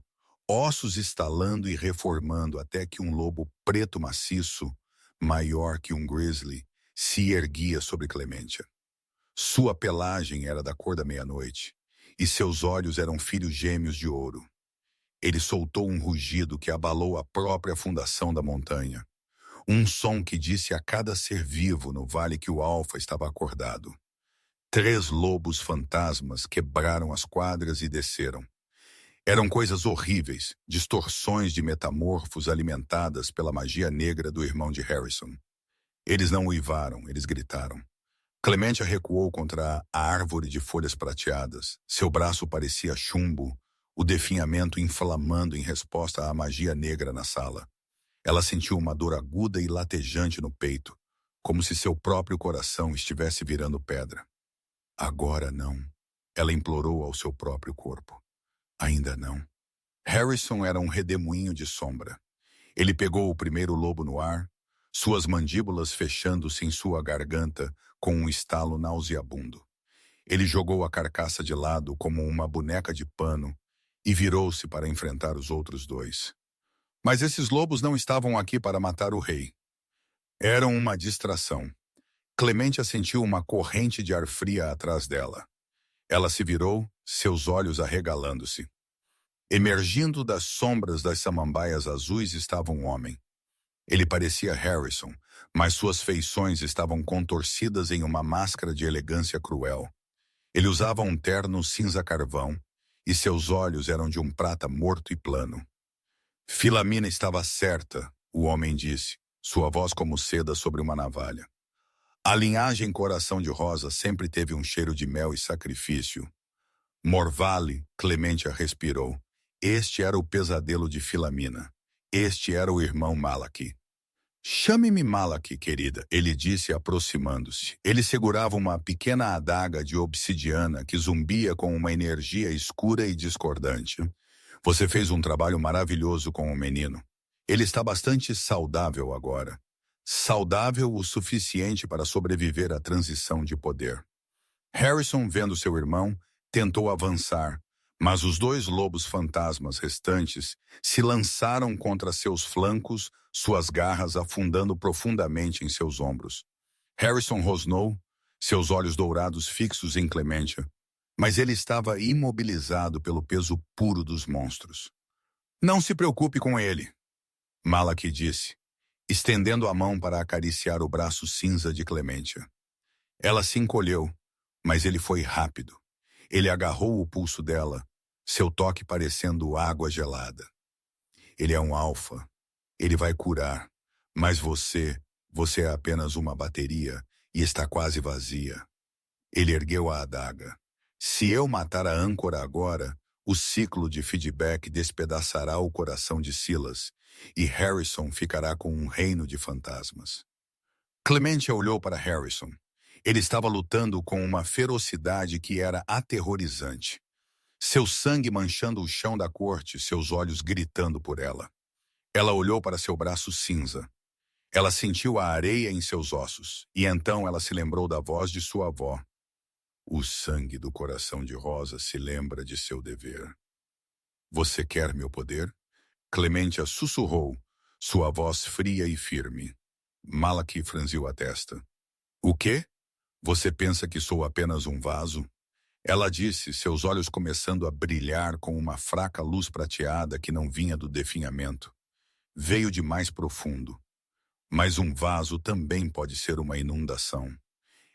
ossos estalando e reformando até que um lobo preto maciço, maior que um grizzly, se erguia sobre Clementia. Sua pelagem era da cor da meia-noite, e seus olhos eram filhos gêmeos de ouro. Ele soltou um rugido que abalou a própria fundação da montanha. Um som que disse a cada ser vivo no vale que o alfa estava acordado. 3 lobos fantasmas quebraram as quadras e desceram. Eram coisas horríveis, distorções de metamorfos alimentadas pela magia negra do irmão de Harrison. Eles não uivaram, eles gritaram. Clementia recuou contra a árvore de folhas prateadas. Seu braço parecia chumbo, o definhamento inflamando em resposta à magia negra na sala. Ela sentiu uma dor aguda e latejante no peito, como se seu próprio coração estivesse virando pedra. Agora não, ela implorou ao seu próprio corpo. Ainda não. Harrison era um redemoinho de sombra. Ele pegou o primeiro lobo no ar, suas mandíbulas fechando-se em sua garganta com um estalo nauseabundo. Ele jogou a carcaça de lado como uma boneca de pano e virou-se para enfrentar os outros 2. Mas esses lobos não estavam aqui para matar o rei. Eram uma distração. Clementia sentiu uma corrente de ar fria atrás dela. Ela se virou, seus olhos arregalando-se. Emergindo das sombras das samambaias azuis estava um homem. Ele parecia Harrison, mas suas feições estavam contorcidas em uma máscara de elegância cruel. Ele usava um terno cinza-carvão, e seus olhos eram de um prata morto e plano. Filamina estava certa, o homem disse, sua voz como seda sobre uma navalha. A linhagem coração de rosa sempre teve um cheiro de mel e sacrifício. Morvale, Clementia respirou. Este era o pesadelo de Filamina. Este era o irmão Malaki. Chame-me Malaki, querida, ele disse aproximando-se. Ele segurava uma pequena adaga de obsidiana que zumbia com uma energia escura e discordante. Você fez um trabalho maravilhoso com o menino. Ele está bastante saudável agora. Saudável o suficiente para sobreviver à transição de poder. Harrison, vendo seu irmão, tentou avançar, Mas os dois lobos fantasmas restantes se lançaram contra seus flancos, suas garras afundando profundamente em seus ombros. Harrison rosnou, seus olhos dourados fixos em Clementia, mas ele estava imobilizado pelo peso puro dos monstros. Não se preocupe com ele, Malak disse, estendendo a mão para acariciar o braço cinza de Clementia. Ela se encolheu, mas ele foi rápido. Ele agarrou o pulso dela, seu toque parecendo água gelada. Ele é um alfa. Ele vai curar. Mas você é apenas uma bateria e está quase vazia. Ele ergueu a adaga. Se eu matar a âncora agora, o ciclo de feedback despedaçará o coração de Silas e Harrison ficará com um reino de fantasmas. Clementia olhou para Harrison. Ele estava lutando com uma ferocidade que era aterrorizante. Seu sangue manchando o chão da corte, seus olhos gritando por ela. Ela olhou para seu braço cinza. Ela sentiu a areia em seus ossos, e então ela se lembrou da voz de sua avó. O sangue do coração de Rosa se lembra de seu dever. Você quer meu poder? Clementia sussurrou, sua voz fria e firme. Malak franziu a testa. O quê? Você pensa que sou apenas um vaso? Ela disse, seus olhos começando a brilhar com uma fraca luz prateada que não vinha do definhamento. Veio de mais profundo. Mas um vaso também pode ser uma inundação.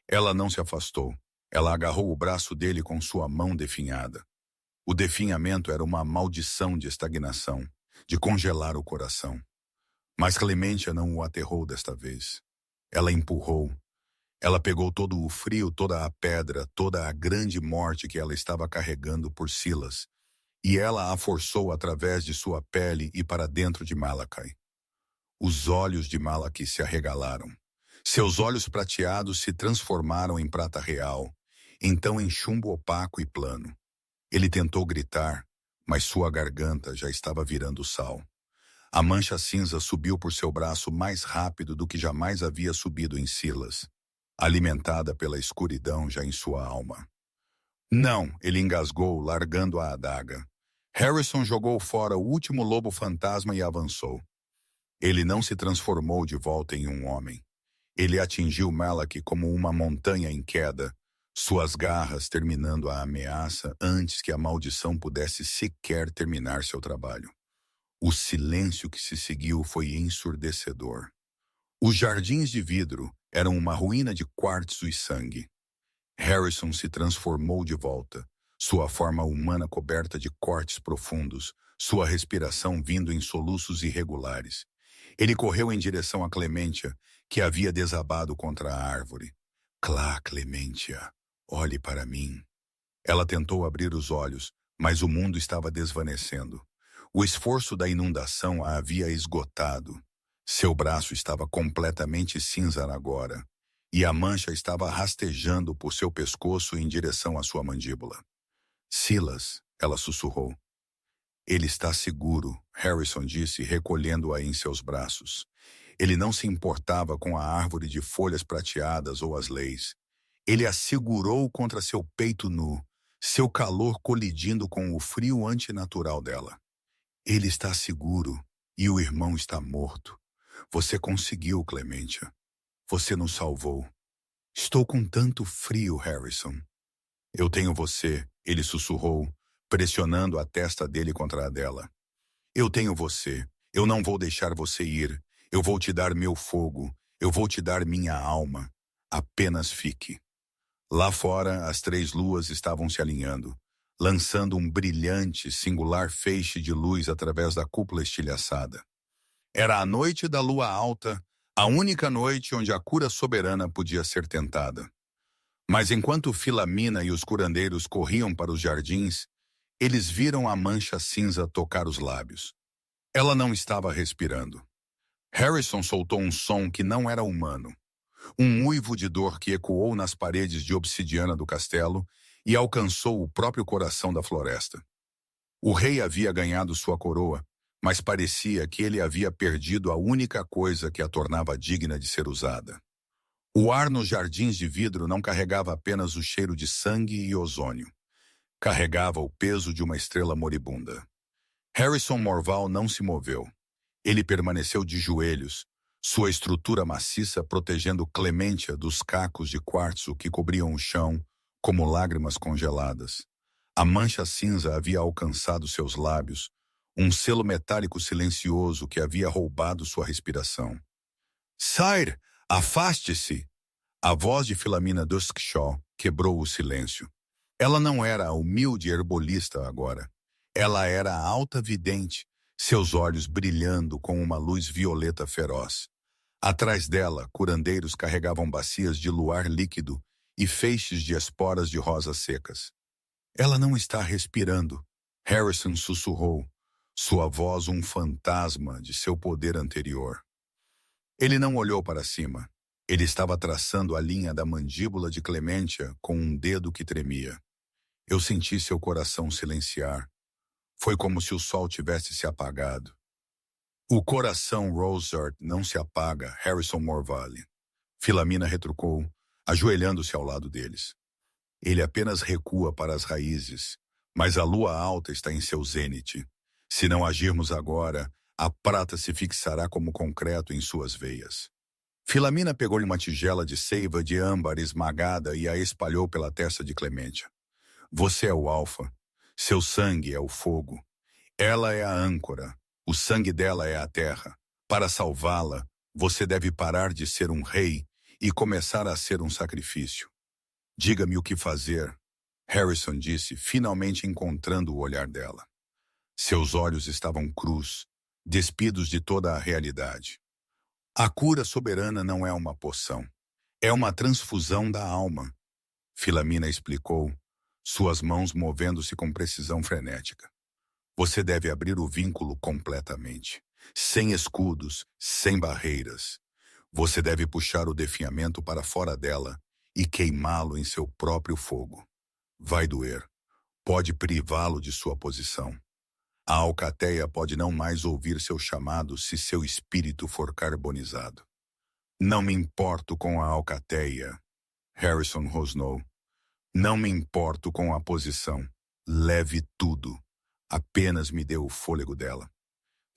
Ela não se afastou. Ela agarrou o braço dele com sua mão definhada. O definhamento era uma maldição de estagnação, de congelar o coração. Mas Clementia não o aterrou desta vez. Ela empurrou. Ela pegou todo o frio, toda a pedra, toda a grande morte que ela estava carregando por Silas, e ela a forçou através de sua pele e para dentro de Malachi. Os olhos de Malak se arregalaram. Seus olhos prateados se transformaram em prata real, então em chumbo opaco e plano. Ele tentou gritar, mas sua garganta já estava virando sal. A mancha cinza subiu por seu braço mais rápido do que jamais havia subido em Silas, alimentada pela escuridão já em sua alma. Não, ele engasgou, largando a adaga. Harrison jogou fora o último lobo fantasma e avançou. Ele não se transformou de volta em um homem. Ele atingiu Malak como uma montanha em queda, suas garras terminando a ameaça antes que a maldição pudesse sequer terminar seu trabalho. O silêncio que se seguiu foi ensurdecedor. Os jardins de vidro eram uma ruína de quartzo e sangue. Harrison se transformou de volta, sua forma humana coberta de cortes profundos, sua respiração vindo em soluços irregulares. Ele correu em direção a Clementia, que havia desabado contra a árvore. Clá, Clementia, olhe para mim. Ela tentou abrir os olhos, mas o mundo estava desvanecendo. O esforço da inundação a havia esgotado. Seu braço estava completamente cinza agora, e a mancha estava rastejando por seu pescoço em direção à sua mandíbula. Silas, ela sussurrou. Ele está seguro, Harrison disse, recolhendo-a em seus braços. Ele não se importava com a árvore de folhas prateadas ou as leis. Ele a segurou contra seu peito nu, seu calor colidindo com o frio antinatural dela. Ele está seguro e o irmão está morto. Você conseguiu, Clementia. Você nos salvou. Estou com tanto frio, Harrison. Eu tenho você, ele sussurrou, pressionando a testa dele contra a dela. Eu tenho você. Eu não vou deixar você ir. Eu vou te dar meu fogo. Eu vou te dar minha alma. Apenas fique. Lá fora, as 3 luas estavam se alinhando, lançando um brilhante, singular feixe de luz através da cúpula estilhaçada. Era a noite da lua alta, a única noite onde a cura soberana podia ser tentada. Mas enquanto Filamina e os curandeiros corriam para os jardins, eles viram a mancha cinza tocar os lábios. Ela não estava respirando. Harrison soltou um som que não era humano. Um uivo de dor que ecoou nas paredes de obsidiana do castelo e alcançou o próprio coração da floresta. O rei havia ganhado sua coroa, mas parecia que ele havia perdido a única coisa que a tornava digna de ser usada. O ar nos jardins de vidro não carregava apenas o cheiro de sangue e ozônio. Carregava o peso de uma estrela moribunda. Harrison Morval não se moveu. Ele permaneceu de joelhos, sua estrutura maciça protegendo Clementia dos cacos de quartzo que cobriam o chão como lágrimas congeladas. A mancha cinza havia alcançado seus lábios, um selo metálico silencioso que havia roubado sua respiração. Sire, afaste-se! A voz de Philamina Duskshaw quebrou o silêncio. Ela não era a humilde herbolista agora. Ela era a alta vidente, seus olhos brilhando com uma luz violeta feroz. Atrás dela, curandeiros carregavam bacias de luar líquido e feixes de esporas de rosas secas. Ela não está respirando, Harrison sussurrou, sua voz um fantasma de seu poder anterior. Ele não olhou para cima. Ele estava traçando a linha da mandíbula de Clementia com um dedo que tremia. Eu senti seu coração silenciar. Foi como se o sol tivesse se apagado. O coração Rosart não se apaga, Harrison Morvale. Philamina retrucou, ajoelhando-se ao lado deles. Ele apenas recua para as raízes, mas a lua alta está em seu zênite. Se não agirmos agora, a prata se fixará como concreto em suas veias. Philamina pegou-lhe uma tigela de seiva de âmbar esmagada e a espalhou pela testa de Clementia. Você é o alfa. Seu sangue é o fogo. Ela é a âncora. O sangue dela é a terra. Para salvá-la, você deve parar de ser um rei e começar a ser um sacrifício. Diga-me o que fazer, Harrison disse, finalmente encontrando o olhar dela. Seus olhos estavam crus, despidos de toda a realidade. A cura soberana não é uma poção. É uma transfusão da alma. Philamina explicou, suas mãos movendo-se com precisão frenética. Você deve abrir o vínculo completamente. Sem escudos, sem barreiras. Você deve puxar o definhamento para fora dela e queimá-lo em seu próprio fogo. Vai doer. Pode privá-lo de sua posição. A alcateia pode não mais ouvir seu chamado se seu espírito for carbonizado. Não me importo com a alcateia, Harrison rosnou. Não me importo com a posição. Leve tudo. Apenas me dê o fôlego dela.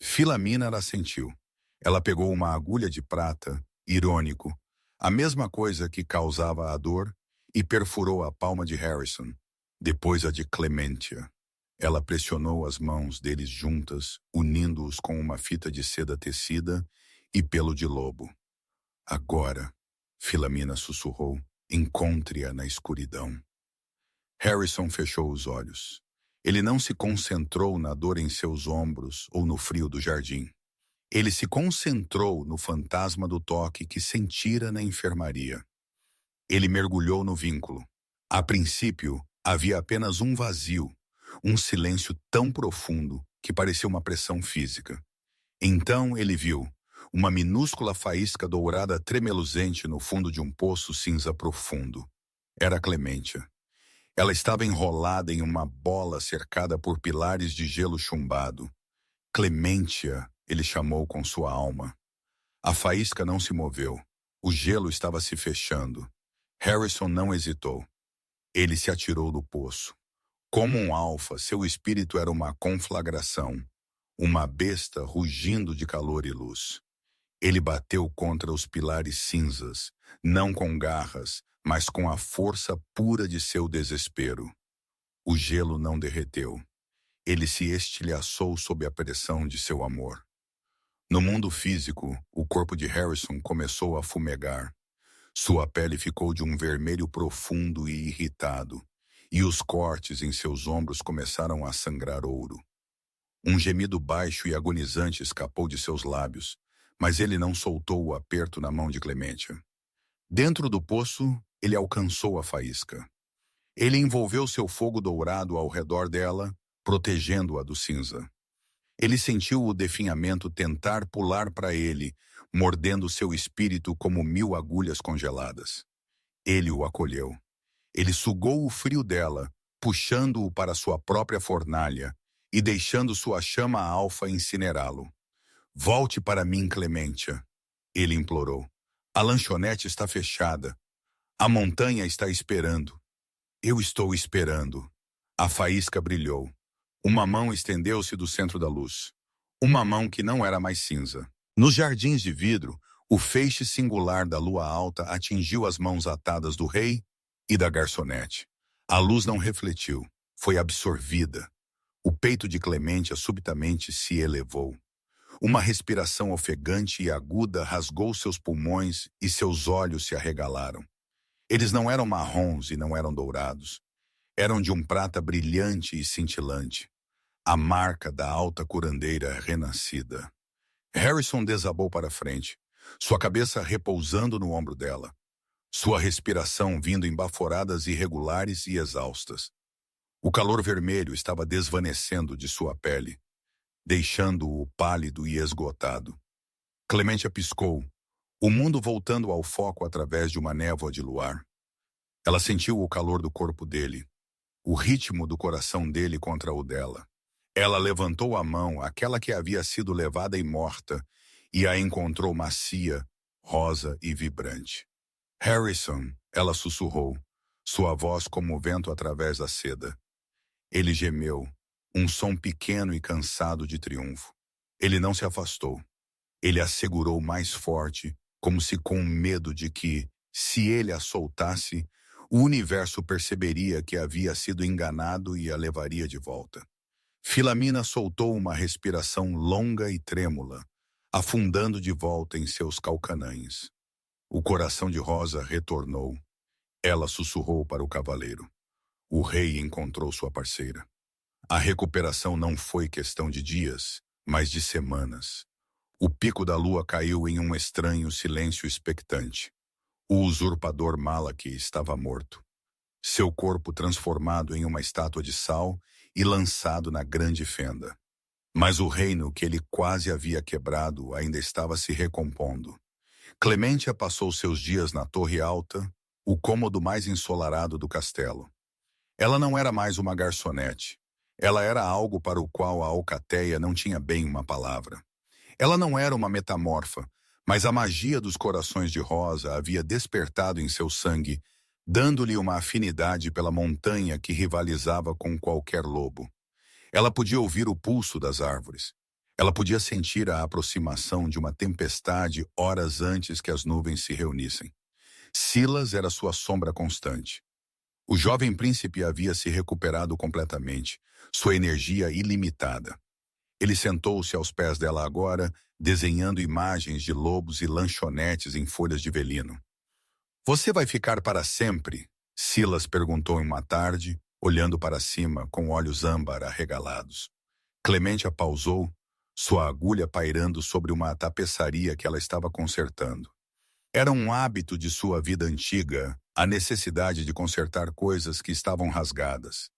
Philamina assentiu. Ela pegou uma agulha de prata, irônico, a mesma coisa que causava a dor, e perfurou a palma de Harrison, depois a de Clementia. Ela pressionou as mãos deles juntas, unindo-os com uma fita de seda tecida e pelo de lobo. Agora, Philamina sussurrou, encontre-a na escuridão. Harrison fechou os olhos. Ele não se concentrou na dor em seus ombros ou no frio do jardim. Ele se concentrou no fantasma do toque que sentira na enfermaria. Ele mergulhou no vínculo. A princípio, havia apenas um vazio, um silêncio tão profundo que parecia uma pressão física. Então ele viu uma minúscula faísca dourada tremeluzente no fundo de um poço cinza profundo. Era Clementia. Ela estava enrolada em uma bola cercada por pilares de gelo chumbado. Clementia, ele chamou com sua alma. A faísca não se moveu. O gelo estava se fechando. Harrison não hesitou. Ele se atirou do poço. Como um alfa, seu espírito era uma conflagração. Uma besta rugindo de calor e luz. Ele bateu contra os pilares cinzas, não com garras, mas com a força pura de seu desespero. O gelo não derreteu. Ele se estilhaçou sob a pressão de seu amor. No mundo físico, o corpo de Harrison começou a fumegar. Sua pele ficou de um vermelho profundo e irritado, e os cortes em seus ombros começaram a sangrar ouro. Um gemido baixo e agonizante escapou de seus lábios, mas ele não soltou o aperto na mão de Clementia. Dentro do poço, ele alcançou a faísca. Ele envolveu seu fogo dourado ao redor dela, protegendo-a do cinza. Ele sentiu o definhamento tentar pular para ele, mordendo seu espírito como 1000 agulhas congeladas. Ele o acolheu. Ele sugou o frio dela, puxando-o para sua própria fornalha e deixando sua chama alfa incinerá-lo. Volte para mim, Clementia, ele implorou. A lanchonete está fechada. A montanha está esperando. Eu estou esperando. A faísca brilhou. Uma mão estendeu-se do centro da luz. Uma mão que não era mais cinza. Nos jardins de vidro, o feixe singular da lua alta atingiu as mãos atadas do rei e da garçonete. A luz não refletiu, foi absorvida. O peito de Clementia subitamente se elevou. Uma respiração ofegante e aguda rasgou seus pulmões e seus olhos se arregalaram. Eles não eram marrons e não eram dourados. Eram de um prata brilhante e cintilante. A marca da alta curandeira renascida. Harrison desabou para frente, sua cabeça repousando no ombro dela. Sua respiração vindo em baforadas irregulares e exaustas. O calor vermelho estava desvanecendo de sua pele, deixando-o pálido e esgotado. Clementia piscou, o mundo voltando ao foco através de uma névoa de luar. Ela sentiu o calor do corpo dele, o ritmo do coração dele contra o dela. Ela levantou a mão, aquela que havia sido levada e morta, e a encontrou macia, rosa e vibrante. Harrison, ela sussurrou, sua voz como o vento através da seda. Ele gemeu, um som pequeno e cansado de triunfo. Ele não se afastou. Ele a segurou mais forte, como se com medo de que, se ele a soltasse, o universo perceberia que havia sido enganado e a levaria de volta. Filamina soltou uma respiração longa e trêmula, afundando de volta em seus calcanães. O coração de Rosa retornou. Ela sussurrou para o cavaleiro. O rei encontrou sua parceira. A recuperação não foi questão de dias, mas de semanas. O pico da lua caiu em um estranho silêncio expectante. O usurpador Malak estava morto. Seu corpo transformado em uma estátua de sal e lançado na grande fenda. Mas o reino que ele quase havia quebrado ainda estava se recompondo. Clementia passou seus dias na torre alta, o cômodo mais ensolarado do castelo. Ela não era mais uma garçonete. Ela era algo para o qual a alcateia não tinha bem uma palavra. Ela não era uma metamorfa, mas a magia dos corações de Rosa havia despertado em seu sangue, dando-lhe uma afinidade pela montanha que rivalizava com qualquer lobo. Ela podia ouvir o pulso das árvores. Ela podia sentir a aproximação de uma tempestade horas antes que as nuvens se reunissem. Silas era sua sombra constante. O jovem príncipe havia se recuperado completamente, sua energia ilimitada. Ele sentou-se aos pés dela agora, desenhando imagens de lobos e lanchonetes em folhas de velino. "Você vai ficar para sempre?" Silas perguntou em uma tarde, olhando para cima com olhos âmbar arregalados. Clementia pausou, sua agulha pairando sobre uma tapeçaria que ela estava consertando. Era um hábito de sua vida antiga, a necessidade de consertar coisas que estavam rasgadas.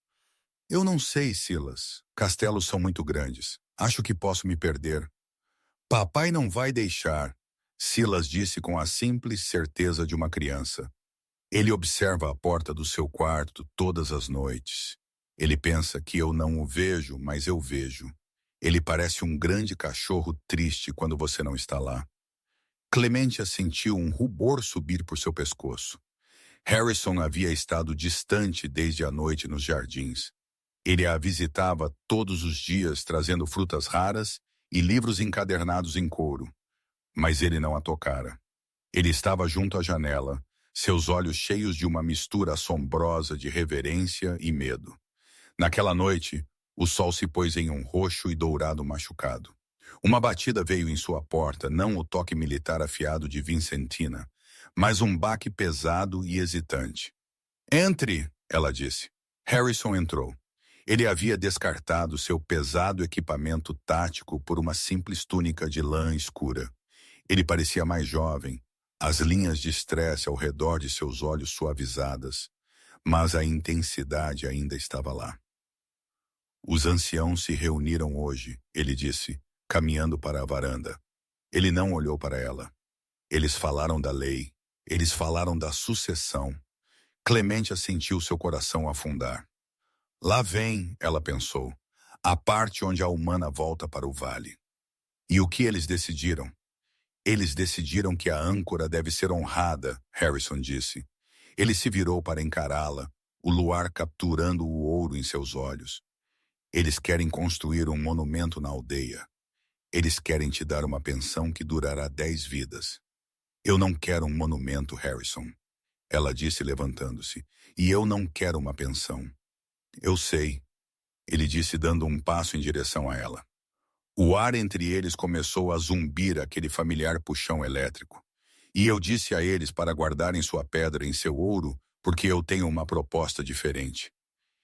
"Eu não sei, Silas. Castelos são muito grandes. Acho que posso me perder." "Papai não vai deixar", Silas disse com a simples certeza de uma criança. Ele observa a porta do seu quarto todas as noites. Ele pensa que eu não o vejo, mas eu vejo. Ele parece um grande cachorro triste quando você não está lá. Clementia sentiu um rubor subir por seu pescoço. Harrison havia estado distante desde a noite nos jardins. Ele a visitava todos os dias trazendo frutas raras e livros encadernados em couro. Mas ele não a tocara. Ele estava junto à janela, seus olhos cheios de uma mistura assombrosa de reverência e medo. Naquela noite, o sol se pôs em um roxo e dourado machucado. Uma batida veio em sua porta, não o toque militar afiado de Vincentina, mas um baque pesado e hesitante. "Entre", ela disse. Harrison entrou. Ele havia descartado seu pesado equipamento tático por uma simples túnica de lã escura. Ele parecia mais jovem, as linhas de estresse ao redor de seus olhos suavizadas, mas a intensidade ainda estava lá. "Os anciãos se reuniram hoje", ele disse, caminhando para a varanda. Ele não olhou para ela. Eles falaram da lei. Eles falaram da sucessão. Clementia sentiu seu coração afundar. Lá vem, ela pensou, a parte onde a humana volta para o vale. E o que eles decidiram? Eles decidiram que a âncora deve ser honrada, Harrison disse. Ele se virou para encará-la, o luar capturando o ouro em seus olhos. Eles querem construir um monumento na aldeia. Eles querem te dar uma pensão que durará 10 vidas. Eu não quero um monumento, Harrison. Ela disse levantando-se. E eu não quero uma pensão. Eu sei. Ele disse dando um passo em direção a ela. O ar entre eles começou a zumbir aquele familiar puxão elétrico. E eu disse a eles para guardarem sua pedra em seu ouro, porque eu tenho uma proposta diferente.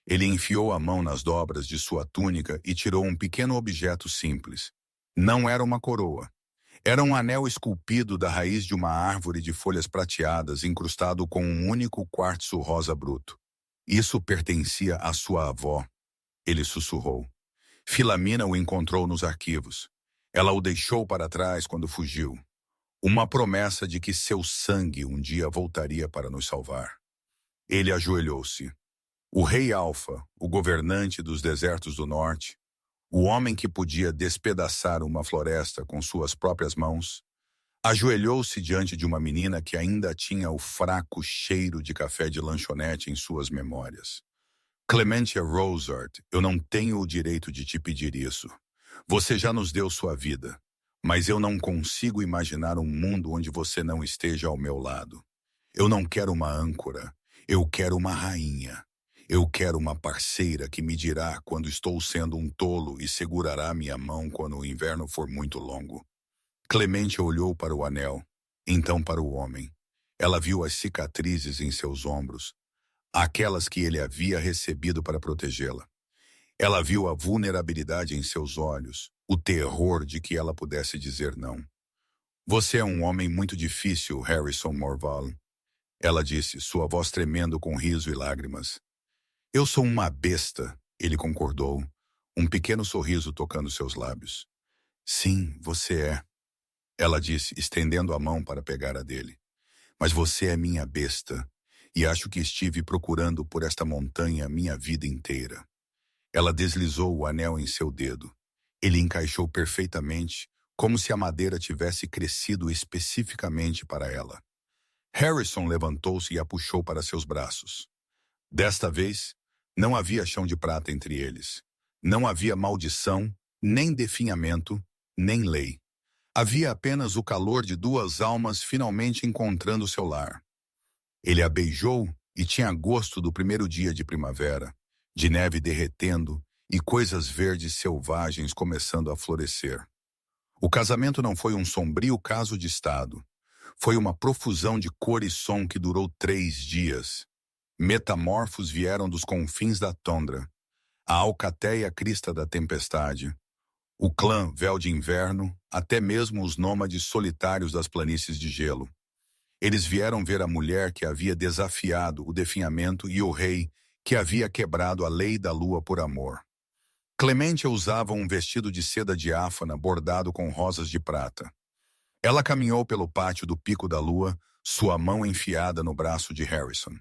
Ele enfiou a mão nas dobras de sua túnica e tirou um pequeno objeto simples. Não era uma coroa. Era um anel esculpido da raiz de uma árvore de folhas prateadas, incrustado com um único quartzo rosa bruto. Isso pertencia à sua avó, ele sussurrou. Filamina o encontrou nos arquivos. Ela o deixou para trás quando fugiu. Uma promessa de que seu sangue um dia voltaria para nos salvar. Ele ajoelhou-se. O rei Alfa, o governante dos desertos do norte, o homem que podia despedaçar uma floresta com suas próprias mãos, ajoelhou-se diante de uma menina que ainda tinha o fraco cheiro de café de lanchonete em suas memórias. Clementia Rosart, eu não tenho o direito de te pedir isso. Você já nos deu sua vida, mas eu não consigo imaginar um mundo onde você não esteja ao meu lado. Eu não quero uma âncora, eu quero uma rainha. Eu quero uma parceira que me dirá quando estou sendo um tolo e segurará minha mão quando o inverno for muito longo. Clementia olhou para o anel, então para o homem. Ela viu as cicatrizes em seus ombros, aquelas que ele havia recebido para protegê-la. Ela viu a vulnerabilidade em seus olhos, o terror de que ela pudesse dizer não. Você é um homem muito difícil, Harrison Morval. Ela disse, sua voz tremendo com riso e lágrimas. Eu sou uma besta, ele concordou, um pequeno sorriso tocando seus lábios. Sim, você é, ela disse, estendendo a mão para pegar a dele. Mas você é minha besta, e acho que estive procurando por esta montanha minha vida inteira. Ela deslizou o anel em seu dedo. Ele encaixou perfeitamente, como se a madeira tivesse crescido especificamente para ela. Harrison levantou-se e a puxou para seus braços. Desta vez, não havia chão de prata entre eles. Não havia maldição, nem definhamento, nem lei. Havia apenas o calor de duas almas finalmente encontrando seu lar. Ele a beijou e tinha gosto do primeiro dia de primavera, de neve derretendo e coisas verdes selvagens começando a florescer. O casamento não foi um sombrio caso de estado. Foi uma profusão de cor e som que durou 3 dias. Metamorfos vieram dos confins da tundra, a alcateia crista da tempestade, o clã véu de inverno, até mesmo os nômades solitários das planícies de gelo. Eles vieram ver a mulher que havia desafiado o definhamento e o rei que havia quebrado a lei da lua por amor. Clementia usava um vestido de seda diáfana bordado com rosas de prata. Ela caminhou pelo pátio do Pico da Lua, sua mão enfiada no braço de Harrison.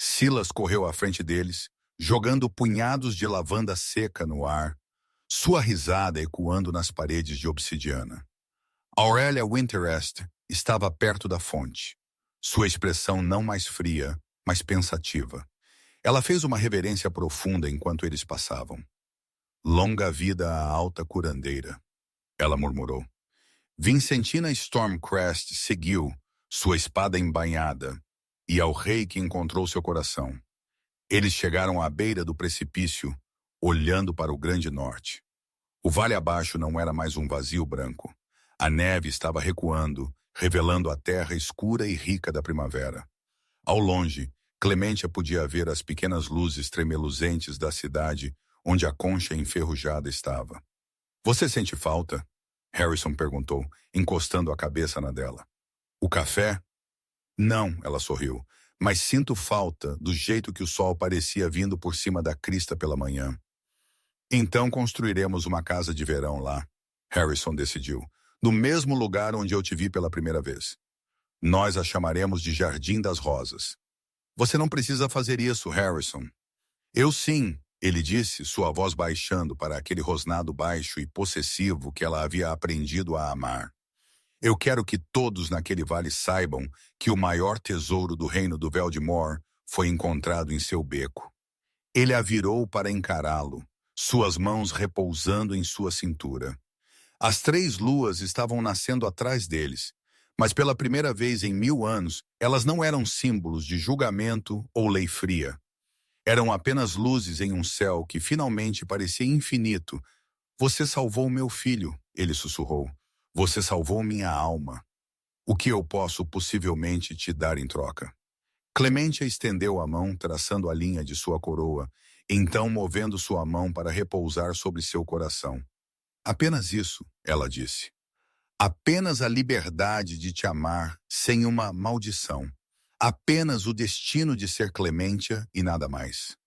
Silas correu à frente deles, jogando punhados de lavanda seca no ar, sua risada ecoando nas paredes de obsidiana. Aurélia Winterest estava perto da fonte, sua expressão não mais fria, mas pensativa. Ela fez uma reverência profunda enquanto eles passavam. Longa vida à alta curandeira, ela murmurou. Vincentina Stormcrest seguiu, sua espada embainhada, e ao rei que encontrou seu coração. Eles chegaram à beira do precipício, olhando para o grande norte. O vale abaixo não era mais um vazio branco. A neve estava recuando, revelando a terra escura e rica da primavera. Ao longe, Clementia podia ver as pequenas luzes tremeluzentes da cidade onde a concha enferrujada estava. Você sente falta? Harrison perguntou, encostando a cabeça na dela. O café? Não, ela sorriu, mas sinto falta do jeito que o sol parecia vindo por cima da crista pela manhã. Então construiremos uma casa de verão lá, Harrison decidiu, no mesmo lugar onde eu te vi pela primeira vez. Nós a chamaremos de Jardim das Rosas. Você não precisa fazer isso, Harrison. Eu sim, ele disse, sua voz baixando para aquele rosnado baixo e possessivo que ela havia aprendido a amar. Eu quero que todos naquele vale saibam que o maior tesouro do reino do Veldemort foi encontrado em seu beco. Ele a virou para encará-lo, suas mãos repousando em sua cintura. As 3 luas estavam nascendo atrás deles, mas pela primeira vez em 1000 anos, elas não eram símbolos de julgamento ou lei fria. Eram apenas luzes em um céu que finalmente parecia infinito. Você salvou meu filho, ele sussurrou. Você salvou minha alma. O que eu posso possivelmente te dar em troca? Clementia estendeu a mão, traçando a linha de sua coroa, então movendo sua mão para repousar sobre seu coração. Apenas isso, ela disse. Apenas a liberdade de te amar sem uma maldição. Apenas o destino de ser Clementia e nada mais.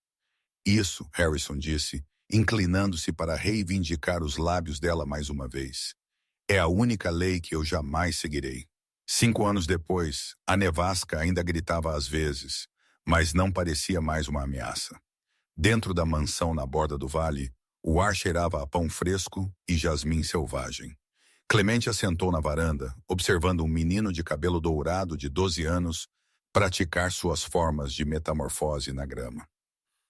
Isso, Harrison disse, inclinando-se para reivindicar os lábios dela mais uma vez. É a única lei que eu jamais seguirei. 5 anos depois, a nevasca ainda gritava às vezes, mas não parecia mais uma ameaça. Dentro da mansão na borda do vale, o ar cheirava a pão fresco e jasmim selvagem. Clementia sentou na varanda, observando um menino de cabelo dourado de 12 anos praticar suas formas de metamorfose na grama.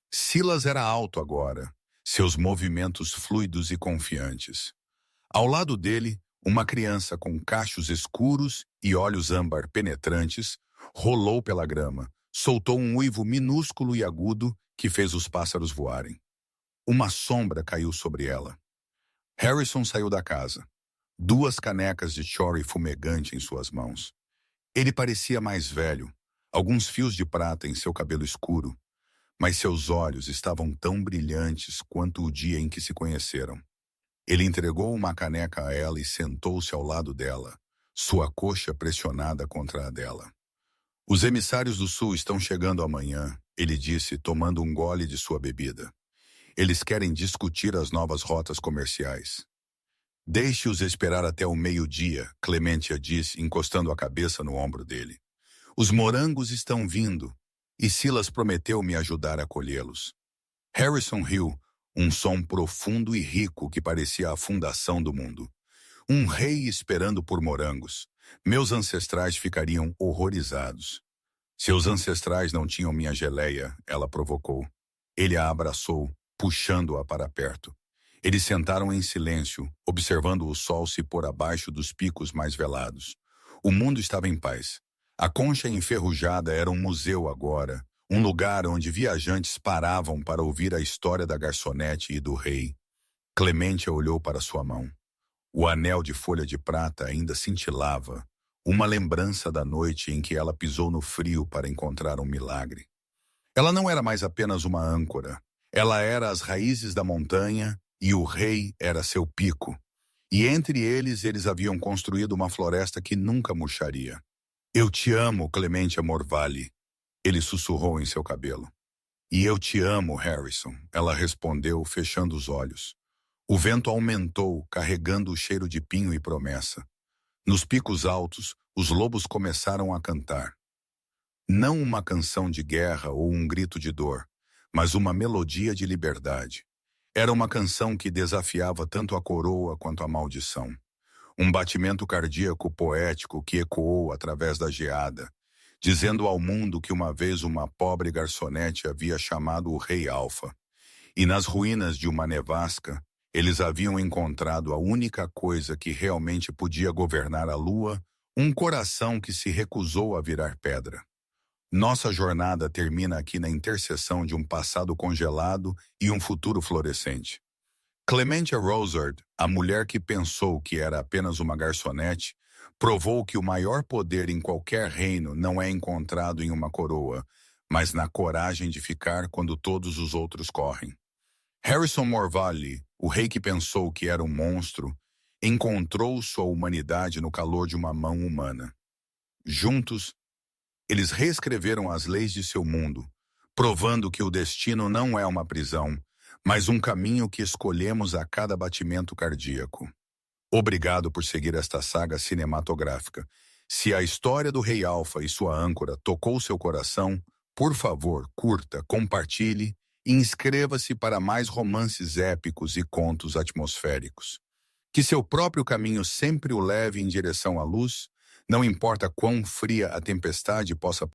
Silas era alto agora, seus movimentos fluidos e confiantes. Ao lado dele, uma criança com cachos escuros e olhos âmbar penetrantes rolou pela grama, soltou um uivo minúsculo e agudo que fez os pássaros voarem. Uma sombra caiu sobre ela. Harrison saiu da casa, 2 canecas de chory fumegante em suas mãos. Ele parecia mais velho, alguns fios de prata em seu cabelo escuro, mas seus olhos estavam tão brilhantes quanto o dia em que se conheceram. Ele entregou uma caneca a ela e sentou-se ao lado dela, sua coxa pressionada contra a dela. Os emissários do sul estão chegando amanhã, ele disse, tomando um gole de sua bebida. Eles querem discutir as novas rotas comerciais. Deixe-os esperar até o meio-dia, Clementia disse, encostando a cabeça no ombro dele. Os morangos estão vindo, e Silas prometeu me ajudar a colhê-los. Harrison riu, um som profundo e rico que parecia a fundação do mundo. Um rei esperando por morangos. Meus ancestrais ficariam horrorizados. Seus ancestrais não tinham minha geleia, ela provocou. Ele a abraçou, puxando-a para perto. Eles sentaram em silêncio, observando o sol se pôr abaixo dos picos mais velados. O mundo estava em paz. A concha enferrujada era um museu agora, um lugar onde viajantes paravam para ouvir a história da garçonete e do rei. Clementia olhou para sua mão. O anel de folha de prata ainda cintilava, uma lembrança da noite em que ela pisou no frio para encontrar um milagre. Ela não era mais apenas uma âncora. Ela era as raízes da montanha e o rei era seu pico. E entre eles haviam construído uma floresta que nunca murcharia. Eu te amo, Clementia Morvale, ele sussurrou em seu cabelo. E eu te amo, Harrison, ela respondeu, fechando os olhos. O vento aumentou, carregando o cheiro de pinho e promessa. Nos picos altos, os lobos começaram a cantar. Não uma canção de guerra ou um grito de dor, mas uma melodia de liberdade. Era uma canção que desafiava tanto a coroa quanto a maldição. Um batimento cardíaco poético que ecoou através da geada, dizendo ao mundo que uma vez uma pobre garçonete havia chamado o Rei Alfa. E nas ruínas de uma nevasca, eles haviam encontrado a única coisa que realmente podia governar a lua, um coração que se recusou a virar pedra. Nossa jornada termina aqui na interseção de um passado congelado e um futuro florescente. Clementia Rosard, a mulher que pensou que era apenas uma garçonete, provou que o maior poder em qualquer reino não é encontrado em uma coroa, mas na coragem de ficar quando todos os outros correm. Harrison Morvale, o rei que pensou que era um monstro, encontrou sua humanidade no calor de uma mão humana. Juntos, eles reescreveram as leis de seu mundo, provando que o destino não é uma prisão, mas um caminho que escolhemos a cada batimento cardíaco. Obrigado por seguir esta saga cinematográfica. Se a história do Rei Alfa e sua âncora tocou seu coração, por favor, curta, compartilhe e inscreva-se para mais romances épicos e contos atmosféricos. Que seu próprio caminho sempre o leve em direção à luz, não importa quão fria a tempestade possa